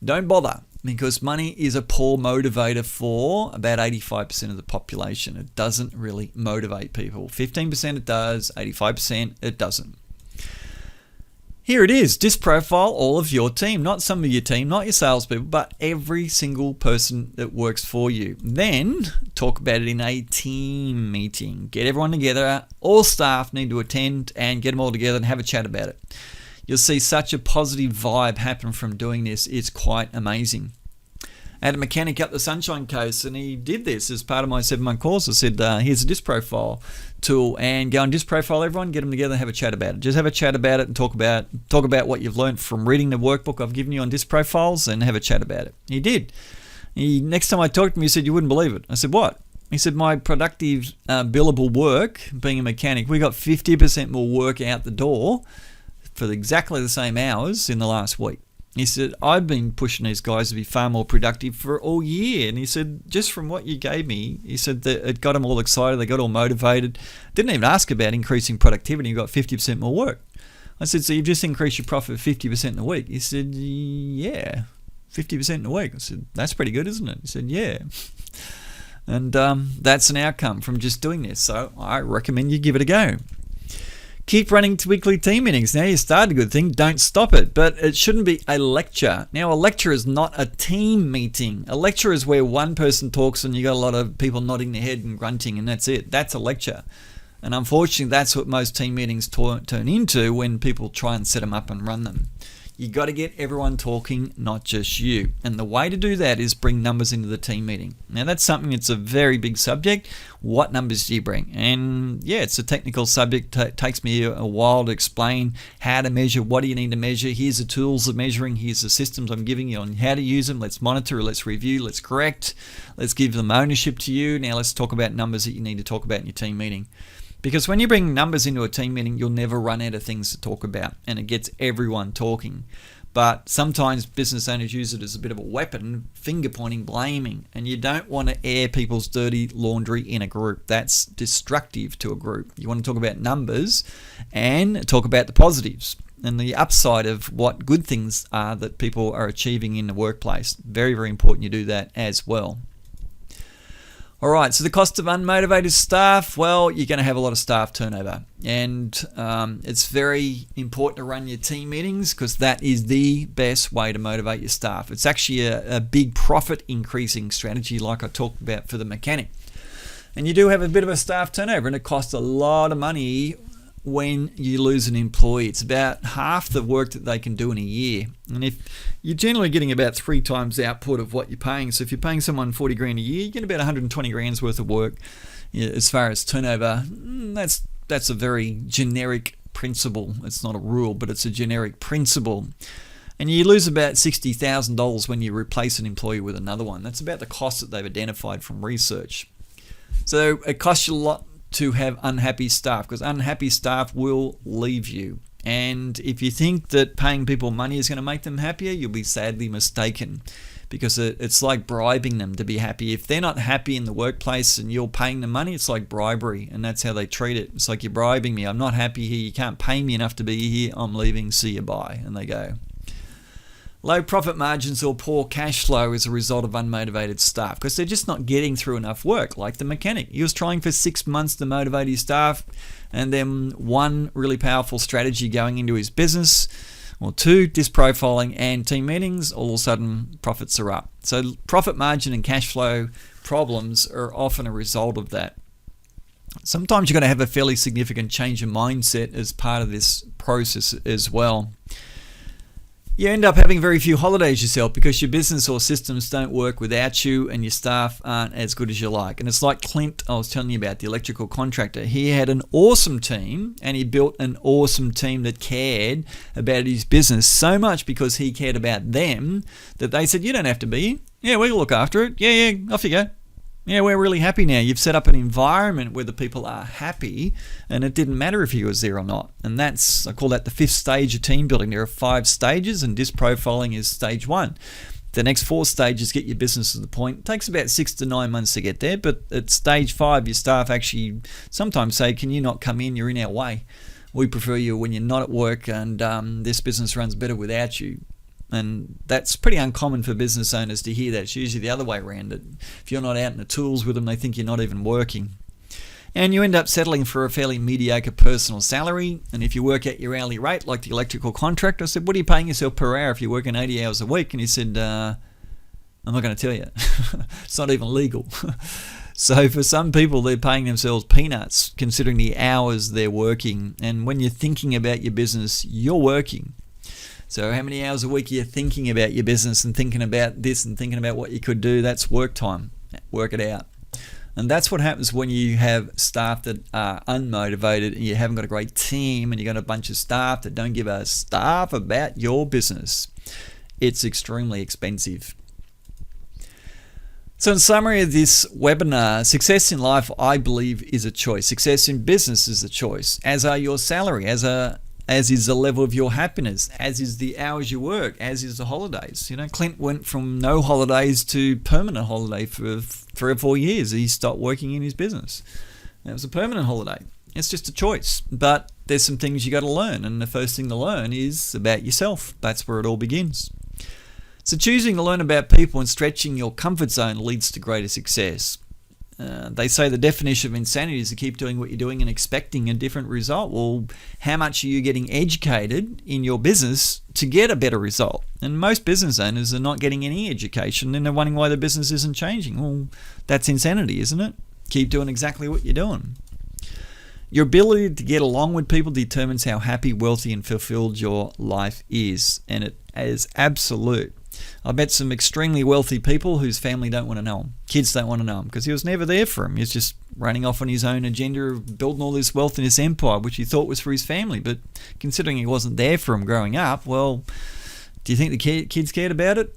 Don't bother, because money is a poor motivator for about 85% of the population. It doesn't really motivate people. 15% it does, 85% it doesn't. Here it is. Just profile all of your team, not some of your team, not your salespeople, but every single person that works for you. Then talk about it in a team meeting. Get everyone together. All staff need to attend and get them all together and have a chat about it. You'll see such a positive vibe happen from doing this. It's quite amazing. I had a mechanic up the Sunshine Coast, and he did this as part of my 7-month course. I said, here's a disc profile tool, and go and disc profile everyone, get them together and have a chat about it. Just have a chat about it and talk about what you've learned from reading the workbook I've given you on disc profiles, and have a chat about it. He did. Next time I talked to him, he said, you wouldn't believe it. I said, what? He said, my productive billable work, being a mechanic, we got 50% more work out the door for exactly the same hours in the last week. He said, I've been pushing these guys to be far more productive for all year. And he said, just from what you gave me, he said that it got them all excited. They got all motivated. Didn't even ask about increasing productivity. You got 50% more work. I said, so you've just increased your profit 50% in a week? He said, yeah, 50% in a week. I said, that's pretty good, isn't it? He said, yeah. And that's an outcome from just doing this. So I recommend you give it a go. Keep running to weekly team meetings. Now you started a good thing, don't stop it. But it shouldn't be a lecture. Now a lecture is not a team meeting. A lecture is where one person talks and you got a lot of people nodding their head and grunting, and that's it. That's a lecture. And unfortunately, that's what most team meetings turn into when people try and set them up and run them. You got to get everyone talking, not just you. And the way to do that is bring numbers into the team meeting. Now that's something that's a very big subject. What numbers do you bring? And yeah, it's a technical subject. It takes me a while to explain how to measure. What do you need to measure? Here's the tools of measuring. Here's the systems I'm giving you on how to use them. Let's monitor, let's review, let's correct. Let's give them ownership to you. Now let's talk about numbers that you need to talk about in your team meeting. Because when you bring numbers into a team meeting, you'll never run out of things to talk about, and it gets everyone talking. But sometimes business owners use it as a bit of a weapon, finger pointing, blaming, and you don't want to air people's dirty laundry in a group. That's destructive to a group. You want to talk about numbers and talk about the positives and the upside of what good things are that people are achieving in the workplace. Very, very important you do that as well. All right, so the cost of unmotivated staff, well, you're going to have a lot of staff turnover. And it's very important to run your team meetings because that is the best way to motivate your staff. It's actually a big profit increasing strategy like I talked about for the mechanic. And you do have a bit of a staff turnover, and it costs a lot of money when you lose an employee. It's about half the work that they can do in a year. And if you're generally getting about 3 times the output of what you're paying, so if you're paying someone 40 grand a year, you get about 120 grand's worth of work. As far as turnover, that's a very generic principle. It's not a rule, but it's a generic principle. And you lose about $60,000 when you replace an employee with another one. That's about the cost that they've identified from research. So it costs you a lot to have unhappy staff, because unhappy staff will leave you. And if you think that paying people money is going to make them happier, you'll be sadly mistaken, because it's like bribing them to be happy. If they're not happy in the workplace and you're paying them money, it's like bribery, and that's how they treat it. It's like, you're bribing me. I'm not happy here. You can't pay me enough to be here. I'm leaving. See you, bye. And they go. Low profit margins or poor cash flow is a result of unmotivated staff, because they're just not getting through enough work. Like the mechanic, he was trying for 6 months to motivate his staff, and then one really powerful strategy going into his business, or two, disprofiling and team meetings, all of a sudden profits are up. So profit margin and cash flow problems are often a result of that. Sometimes you've got to have a fairly significant change in mindset as part of this process as well. You end up having very few holidays yourself, because your business or systems don't work without you, and your staff aren't as good as you like. And it's like Clint, I was telling you about, the electrical contractor. He had an awesome team, and he built an awesome team that cared about his business so much because he cared about them, that they said, you don't have to be. Yeah, we'll look after it. Yeah, off you go. Yeah, we're really happy now. You've set up an environment where the people are happy, and it didn't matter if he was there or not. And that's, I call that the 5th stage of team building. There are 5 stages, and disprofiling is stage 1. The next 4 stages get your business to the point. It takes about 6 to 9 months to get there, but at stage 5, your staff actually sometimes say, can you not come in? You're in our way. We prefer you when you're not at work, and this business runs better without you. And that's pretty uncommon for business owners to hear that. It's usually the other way around. If you're not out in the tools with them, they think you're not even working. And you end up settling for a fairly mediocre personal salary. And if you work at your hourly rate, like the electrical contractor, I said, what are you paying yourself per hour if you're working 80 hours a week? And he said, I'm not going to tell you. It's not even legal. So for some people, they're paying themselves peanuts considering the hours they're working. And when you're thinking about your business, you're working. So how many hours a week are you thinking about your business and thinking about this and thinking about what you could do? That's work time. Work it out. And that's what happens when you have staff that are unmotivated, and you haven't got a great team, and you've got a bunch of staff that don't give a stuff about your business. It's extremely expensive. So in summary of this webinar, success in life, I believe, is a choice. Success in business is a choice, as are your salary, as is the level of your happiness, as is the hours you work, as is the holidays. You know, Clint went from no holidays to permanent holiday for 3 or 4 years. He stopped working in his business. That was a permanent holiday. It's just a choice. But there's some things you got to learn, and the first thing to learn is about yourself. That's where it all begins. So choosing to learn about people and stretching your comfort zone leads to greater success. They say the definition of insanity is to keep doing what you're doing and expecting a different result. Well, how much are you getting educated in your business to get a better result? And most business owners are not getting any education, and they're wondering why their business isn't changing. Well, that's insanity, isn't it? Keep doing exactly what you're doing. Your ability to get along with people determines how happy, wealthy, and fulfilled your life is, and it is absolute. I met some extremely wealthy people whose family don't want to know him. Kids don't want to know him because he was never there for him. He was just running off on his own agenda of building all this wealth in his empire, which he thought was for his family. But considering he wasn't there for him growing up, well, do you think the kids cared about it?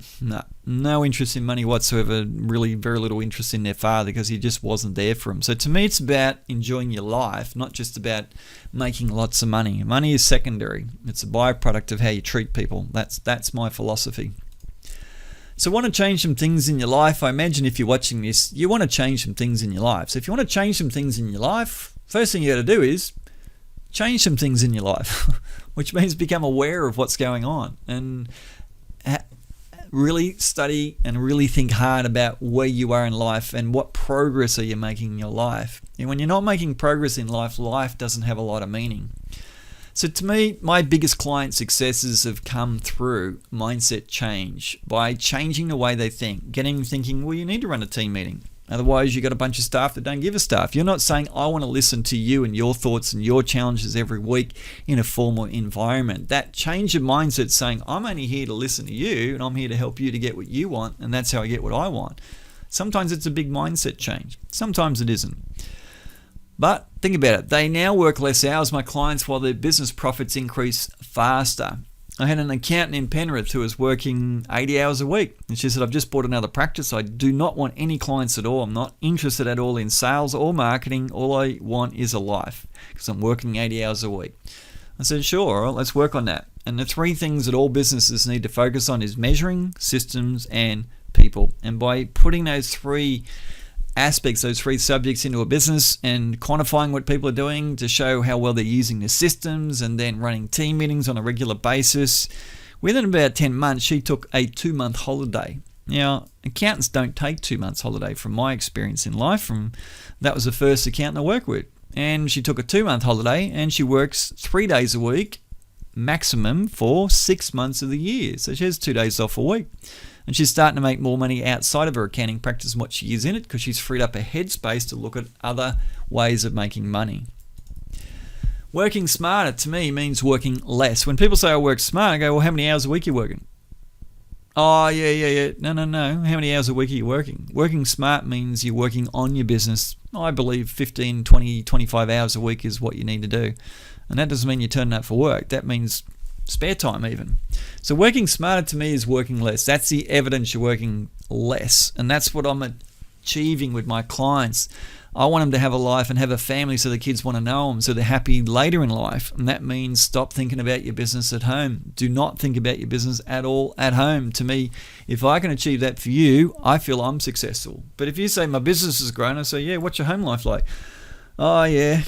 No interest in money whatsoever, really very little interest in their father because he just wasn't there for him. So to me, it's about enjoying your life, not just about making lots of money. Money is secondary. It's a byproduct of how you treat people. That's my philosophy. So want to change some things in your life? I imagine if you're watching this, you want to change some things in your life. So if you want to change some things in your life, first thing you got to do is change some things in your life, which means become aware of what's going on and really study and really think hard about where you are in life and what progress are you making in your life. And when you're not making progress in life, life doesn't have a lot of meaning. So to me, my biggest client successes have come through mindset change by changing the way they think, getting them thinking, well, you need to run a team meeting. Otherwise, you've got a bunch of staff that don't give a stuff. You're not saying, I want to listen to you and your thoughts and your challenges every week in a formal environment. That change of mindset saying, I'm only here to listen to you and I'm here to help you to get what you want, and that's how I get what I want. Sometimes it's a big mindset change. Sometimes it isn't. But think about it. They now work less hours, my clients, while their business profits increase faster. I had an accountant in Penrith who was working 80 hours a week. And she said, I've just bought another practice. I do not want any clients at all. I'm not interested at all in sales or marketing. All I want is a life because I'm working 80 hours a week. I said, sure, all right, let's work on that. And the three things that all businesses need to focus on is measuring, systems, and people. And by putting those three aspects, those three subjects into a business and quantifying what people are doing to show how well they're using the systems and then running team meetings on a regular basis, within about 10 months, she took a 2-month holiday. Now, accountants don't take 2 months holiday from my experience in life. That was the first accountant I worked with. And she took a 2-month holiday and she works 3 days a week maximum for 6 months of the year. So she has 2 days off a week. And she's starting to make more money outside of her accounting practice than what she is in it because she's freed up her headspace to look at other ways of making money. Working smarter to me means working less. When people say I work smart, I go, well, how many hours a week are you working? Oh, yeah. No. How many hours a week are you working? Working smart means you're working on your business. I believe 15, 20, 25 hours a week is what you need to do. And that doesn't mean you're turning up for work. That means spare time even. So working smarter to me is working less. That's the evidence you're working less. And that's what I'm achieving with my clients. I want them to have a life and have a family so the kids want to know them, so they're happy later in life. And that means stop thinking about your business at home. Do not think about your business at all at home. To me, if I can achieve that for you, I feel I'm successful. But if you say my business has grown, I say, yeah, what's your home life like? Oh, yeah,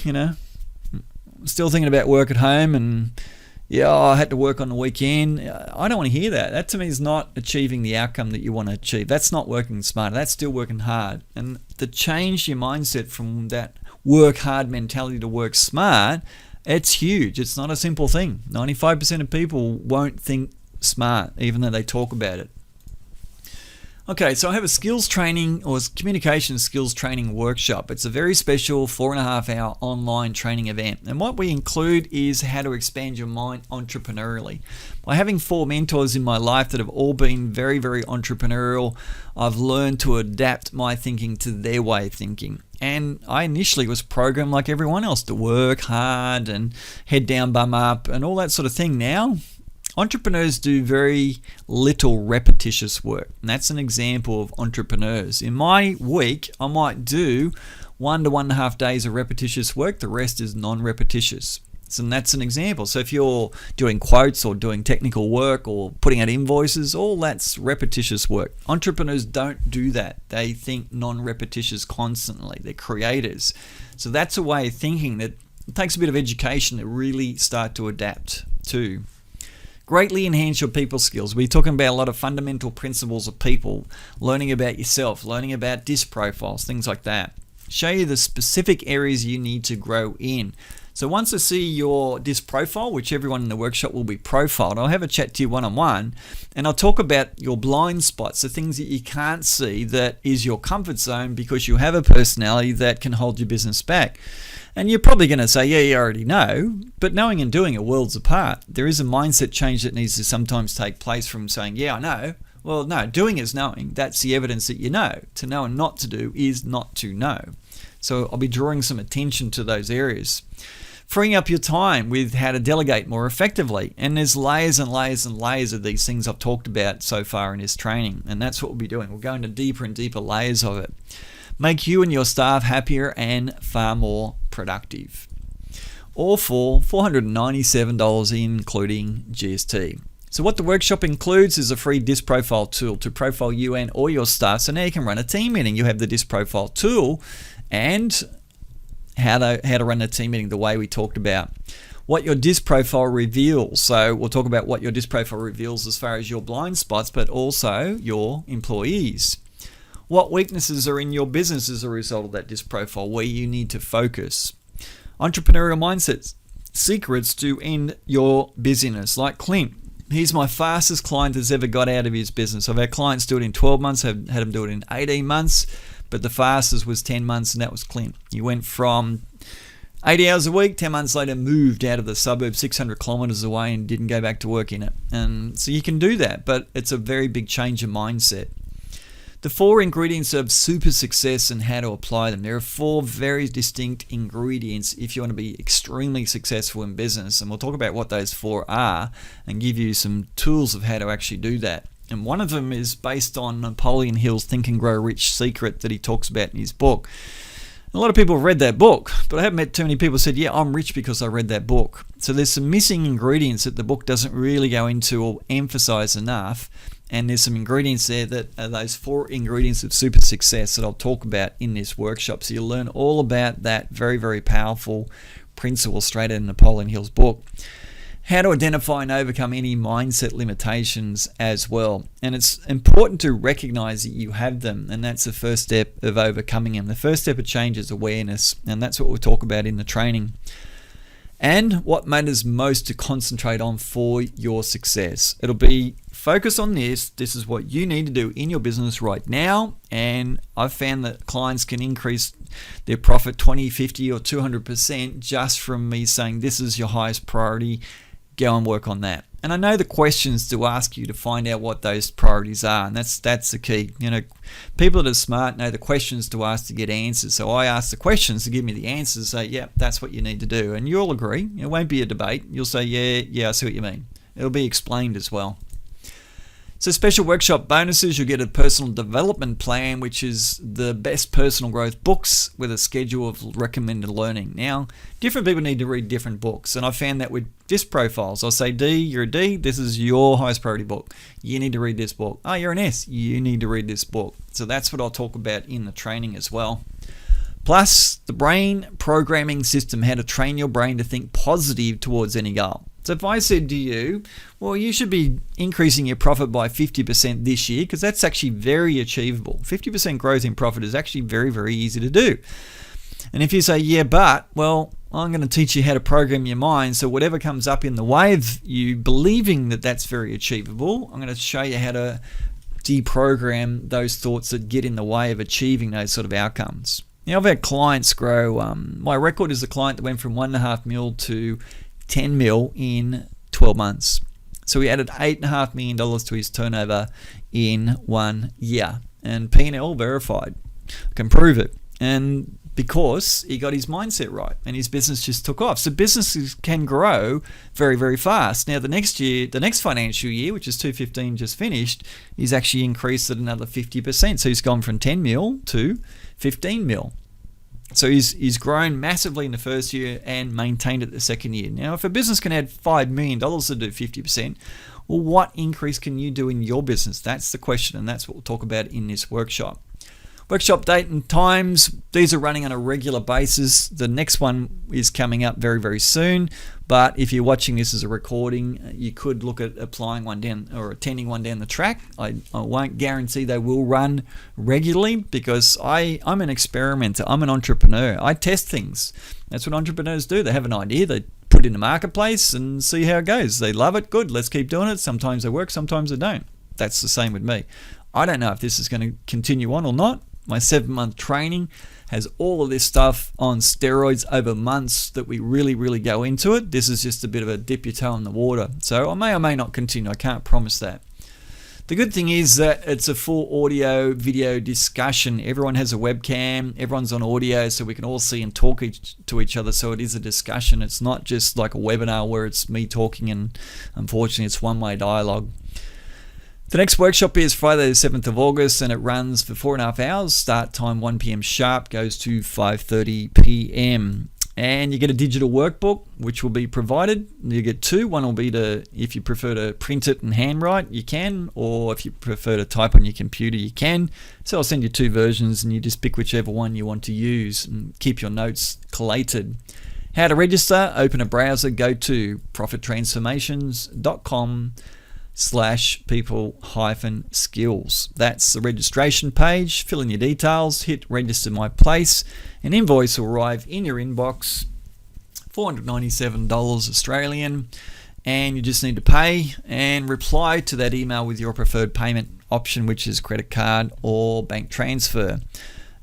still thinking about work at home and yeah, I had to work on the weekend. I don't want to hear that. That to me is not achieving the outcome that you want to achieve. That's not working smarter. That's still working hard. And to change your mindset from that work hard mentality to work smart, it's huge. It's not a simple thing. 95% of people won't think smart, even though they talk about it. Okay, so I have a skills training or communication skills training workshop. It's a very special 4.5-hour online training event. And what we include is how to expand your mind entrepreneurially. By having 4 mentors in my life that have all been very, very entrepreneurial, I've learned to adapt my thinking to their way of thinking. And I initially was programmed like everyone else to work hard and head down, bum up and all that sort of thing. Now, entrepreneurs do very little repetitious work. And that's an example of entrepreneurs. In my week, I might do 1 to 1.5 days of repetitious work. The rest is non-repetitious. So that's an example. So if you're doing quotes or doing technical work or putting out invoices, all that's repetitious work. Entrepreneurs don't do that. They think non-repetitious constantly. They're creators. So that's a way of thinking that it takes a bit of education to really start to adapt to. Greatly enhance your people skills. We're talking about a lot of fundamental principles of people, learning about yourself, learning about disc profiles, things like that. Show you the specific areas you need to grow in. So once I see your disc profile, which everyone in the workshop will be profiled, I'll have a chat to you one-on-one and I'll talk about your blind spots, the things that you can't see that is your comfort zone because you have a personality that can hold your business back. And you're probably going to say, yeah, you already know, but knowing and doing are worlds apart. There is a mindset change that needs to sometimes take place from saying, yeah, I know. Well, no, doing is knowing. That's the evidence that you know. To know and not to do is not to know. So I'll be drawing some attention to those areas. Freeing up your time with how to delegate more effectively. And there's layers and layers and layers of these things I've talked about so far in this training. And that's what we'll be doing. We'll go into deeper and deeper layers of it. Make you and your staff happier and far more productive. All for $497 including GST. So what the workshop includes is a free disc profile tool to profile you and all your staff. So now you can run a team meeting. You have the disc profile tool and how to run a team meeting the way we talked about. What your disc profile reveals. So we'll talk about what your disc profile reveals as far as your blind spots, but also your employees. What weaknesses are in your business as a result of that disc profile, where you need to focus. Entrepreneurial mindsets, secrets to end your busyness. Like Clint, he's my fastest client that's ever got out of his business. I've had clients do it in 12 months, I've had him do it in 18 months, but the fastest was 10 months, and that was Clint. He went from 80 hours a week, 10 months later moved out of the suburb 600 kilometers away and didn't go back to work in it. And so you can do that, but it's a very big change of mindset. The 4 ingredients of super success and how to apply them. There are 4 very distinct ingredients if you want to be extremely successful in business, and we'll talk about what those 4 are and give you some tools of how to actually do that. And one of them is based on Napoleon Hill's Think and Grow Rich secret that he talks about in his book. A lot of people have read that book, but I haven't met too many people who said, yeah, I'm rich because I read that book. So there's some missing ingredients that the book doesn't really go into or emphasize enough. And there's some ingredients there that are those 4 ingredients of super success that I'll talk about in this workshop. So you'll learn all about that very, very powerful principle straight out of Napoleon Hill's book. How to identify and overcome any mindset limitations as well. And it's important to recognize that you have them, and that's the first step of overcoming them. The first step of change is awareness, and that's what we'll talk about in the training. And what matters most to concentrate on for your success. It'll be focus on this. This is what you need to do in your business right now. And I've found that clients can increase their profit 20, 50 or 200% just from me saying this is your highest priority. Go and work on that. And I know the questions to ask you to find out what those priorities are, and that's the key. You know, people that are smart know the questions to ask to get answers. So I ask the questions to give me the answers. Say, yeah, that's what you need to do, and you'll agree. It won't be a debate. You'll say, yeah, I see what you mean. It'll be explained as well. So special workshop bonuses, you'll get a personal development plan, which is the best personal growth books with a schedule of recommended learning. Now, different people need to read different books, and I found that with disc profiles. I'll say, D, you're a D, this is your highest priority book. You need to read this book. Oh, you're an S, you need to read this book. So that's what I'll talk about in the training as well. Plus, the brain programming system, how to train your brain to think positive towards any goal. So if I said to you, well, you should be increasing your profit by 50% this year, because that's actually very achievable. 50% growth in profit is actually very, very easy to do. And if you say, yeah, but, well, I'm going to teach you how to program your mind, so whatever comes up in the way of you believing that that's very achievable, I'm going to show you how to deprogram those thoughts that get in the way of achieving those sort of outcomes. Now, I've had clients grow. My record is a client that went from $1.5 million to 10 mil in 12 months. So he added $8.5 million to his turnover in 1 year. And P&L verified. I can prove it. And because he got his mindset right and his business just took off. So businesses can grow very, very fast. Now the next financial year, which is 2015 just finished, he's actually increased at another 50%. So he's gone from 10 mil to 15 mil. So he's grown massively in the first year and maintained it the second year. Now, if a business can add $5 million to do 50%, well, what increase can you do in your business? That's the question, and that's what we'll talk about in this workshop. Workshop date and times, these are running on a regular basis. The next one is coming up very, very soon. But if you're watching this as a recording, you could look at applying one down or attending one down the track. I won't guarantee they will run regularly because I'm an experimenter. I'm an entrepreneur. I test things. That's what entrepreneurs do. They have an idea. They put it in the marketplace and see how it goes. They love it. Good. Let's keep doing it. Sometimes they work. Sometimes they don't. That's the same with me. I don't know if this is going to continue on or not. My 7-month training has all of this stuff on steroids over months that we really, really go into it. This is just a bit of a dip your toe in the water. So I may or may not continue. I can't promise that. The good thing is that it's a full audio video discussion. Everyone has a webcam. Everyone's on audio so we can all see and talk to each other. So it is a discussion. It's not just like a webinar where it's me talking and unfortunately it's one-way dialogue. The next workshop is Friday the 7th of August and it runs for 4.5 hours. Start time 1 p.m. sharp, goes to 5:30 p.m. And you get a digital workbook which will be provided. You get 2. One will be if you prefer to print it and handwrite, you can, or if you prefer to type on your computer, you can. So I'll send you 2 versions and you just pick whichever one you want to use and keep your notes collated. How to register, open a browser, go to profittransformations.com/people-skills. That's the registration page. Fill in your details, hit register my place. An invoice will arrive in your inbox, $497 Australian, and you just need to pay and reply to that email with your preferred payment option, which is credit card or bank transfer.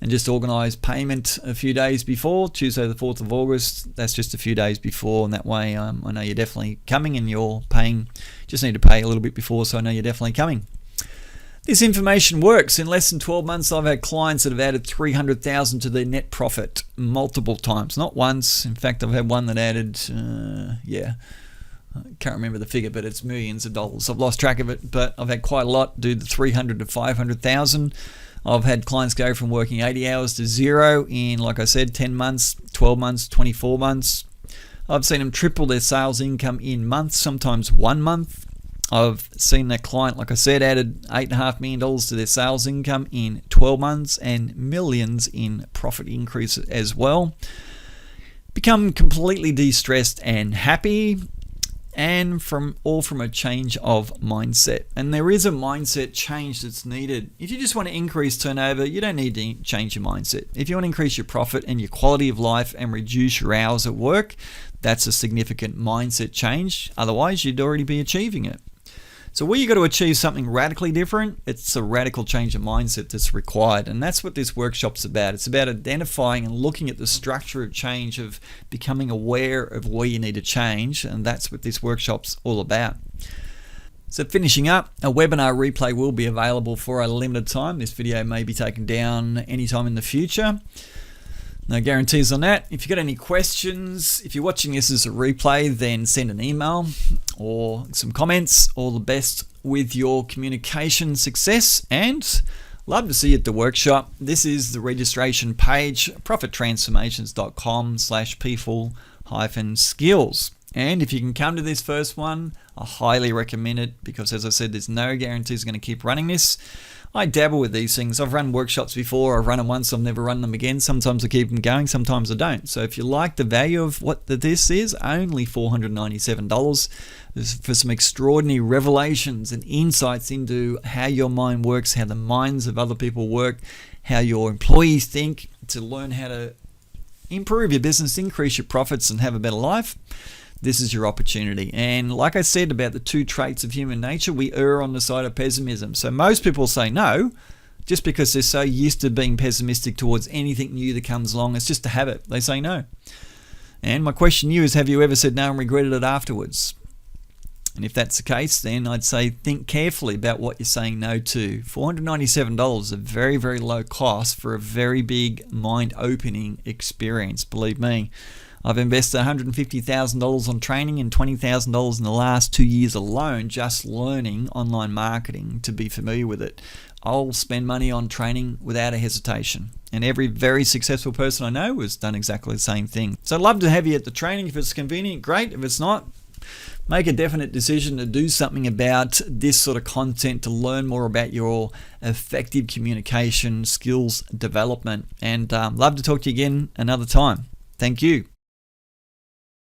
And just organise payment a few days before, Tuesday the 4th of August. That's just a few days before, and that way I know you're definitely coming and you're paying. Just need to pay a little bit before so I know you're definitely coming. This information works. In less than 12 months, I've had clients that have added $300,000 to their net profit multiple times, not once. In fact, I've had one that added, I can't remember the figure, but it's millions of dollars. I've lost track of it, but I've had quite a lot do the 300 to 500,000. I've had clients go from working 80 hours to zero in, like I said, 10 months, 12 months, 24 months. I've seen them triple their sales income in months, sometimes 1 month. I've seen that client, like I said, added $8.5 million to their sales income in 12 months and millions in profit increase as well. Become completely de-stressed and happy, and from a change of mindset. And there is a mindset change that's needed. If you just want to increase turnover, you don't need to change your mindset. If you want to increase your profit and your quality of life and reduce your hours at work, that's a significant mindset change. Otherwise, you'd already be achieving it. So where you've got to achieve something radically different, it's a radical change of mindset that's required. And that's what this workshop's about. It's about identifying and looking at the structure of change, of becoming aware of where you need to change. And that's what this workshop's all about. So finishing up, a webinar replay will be available for a limited time. This video may be taken down anytime in the future. No guarantees on that. If you've got any questions, if you're watching this as a replay, then send an email or some comments. All the best with your communication success, and love to see you at the workshop. This is the registration page, profittransformations.com/people-skills. And if you can come to this first one, I highly recommend it, because as I said, there's no guarantees going to keep running this. I dabble with these things. I've run workshops before. I've run them once. I've never run them again. Sometimes I keep them going. Sometimes I don't. So if you like the value of what this is, only $497 for some extraordinary revelations and insights into how your mind works, how the minds of other people work, how your employees think, to learn how to improve your business, increase your profits, and have a better life. This is your opportunity. And like I said about the 2 traits of human nature, we err on the side of pessimism. So most people say no, just because they're so used to being pessimistic towards anything new that comes along. It's just a habit. They say no. And my question to you is, have you ever said no and regretted it afterwards? And if that's the case, then I'd say think carefully about what you're saying no to. $497 is a very, very low cost for a very big mind-opening experience, believe me. I've invested $150,000 on training and $20,000 in the last 2 years alone just learning online marketing to be familiar with it. I'll spend money on training without a hesitation. And every very successful person I know has done exactly the same thing. So I'd love to have you at the training. If it's convenient, great. If it's not, make a definite decision to do something about this sort of content, to learn more about your effective communication skills development. And love to talk to you again another time. Thank you.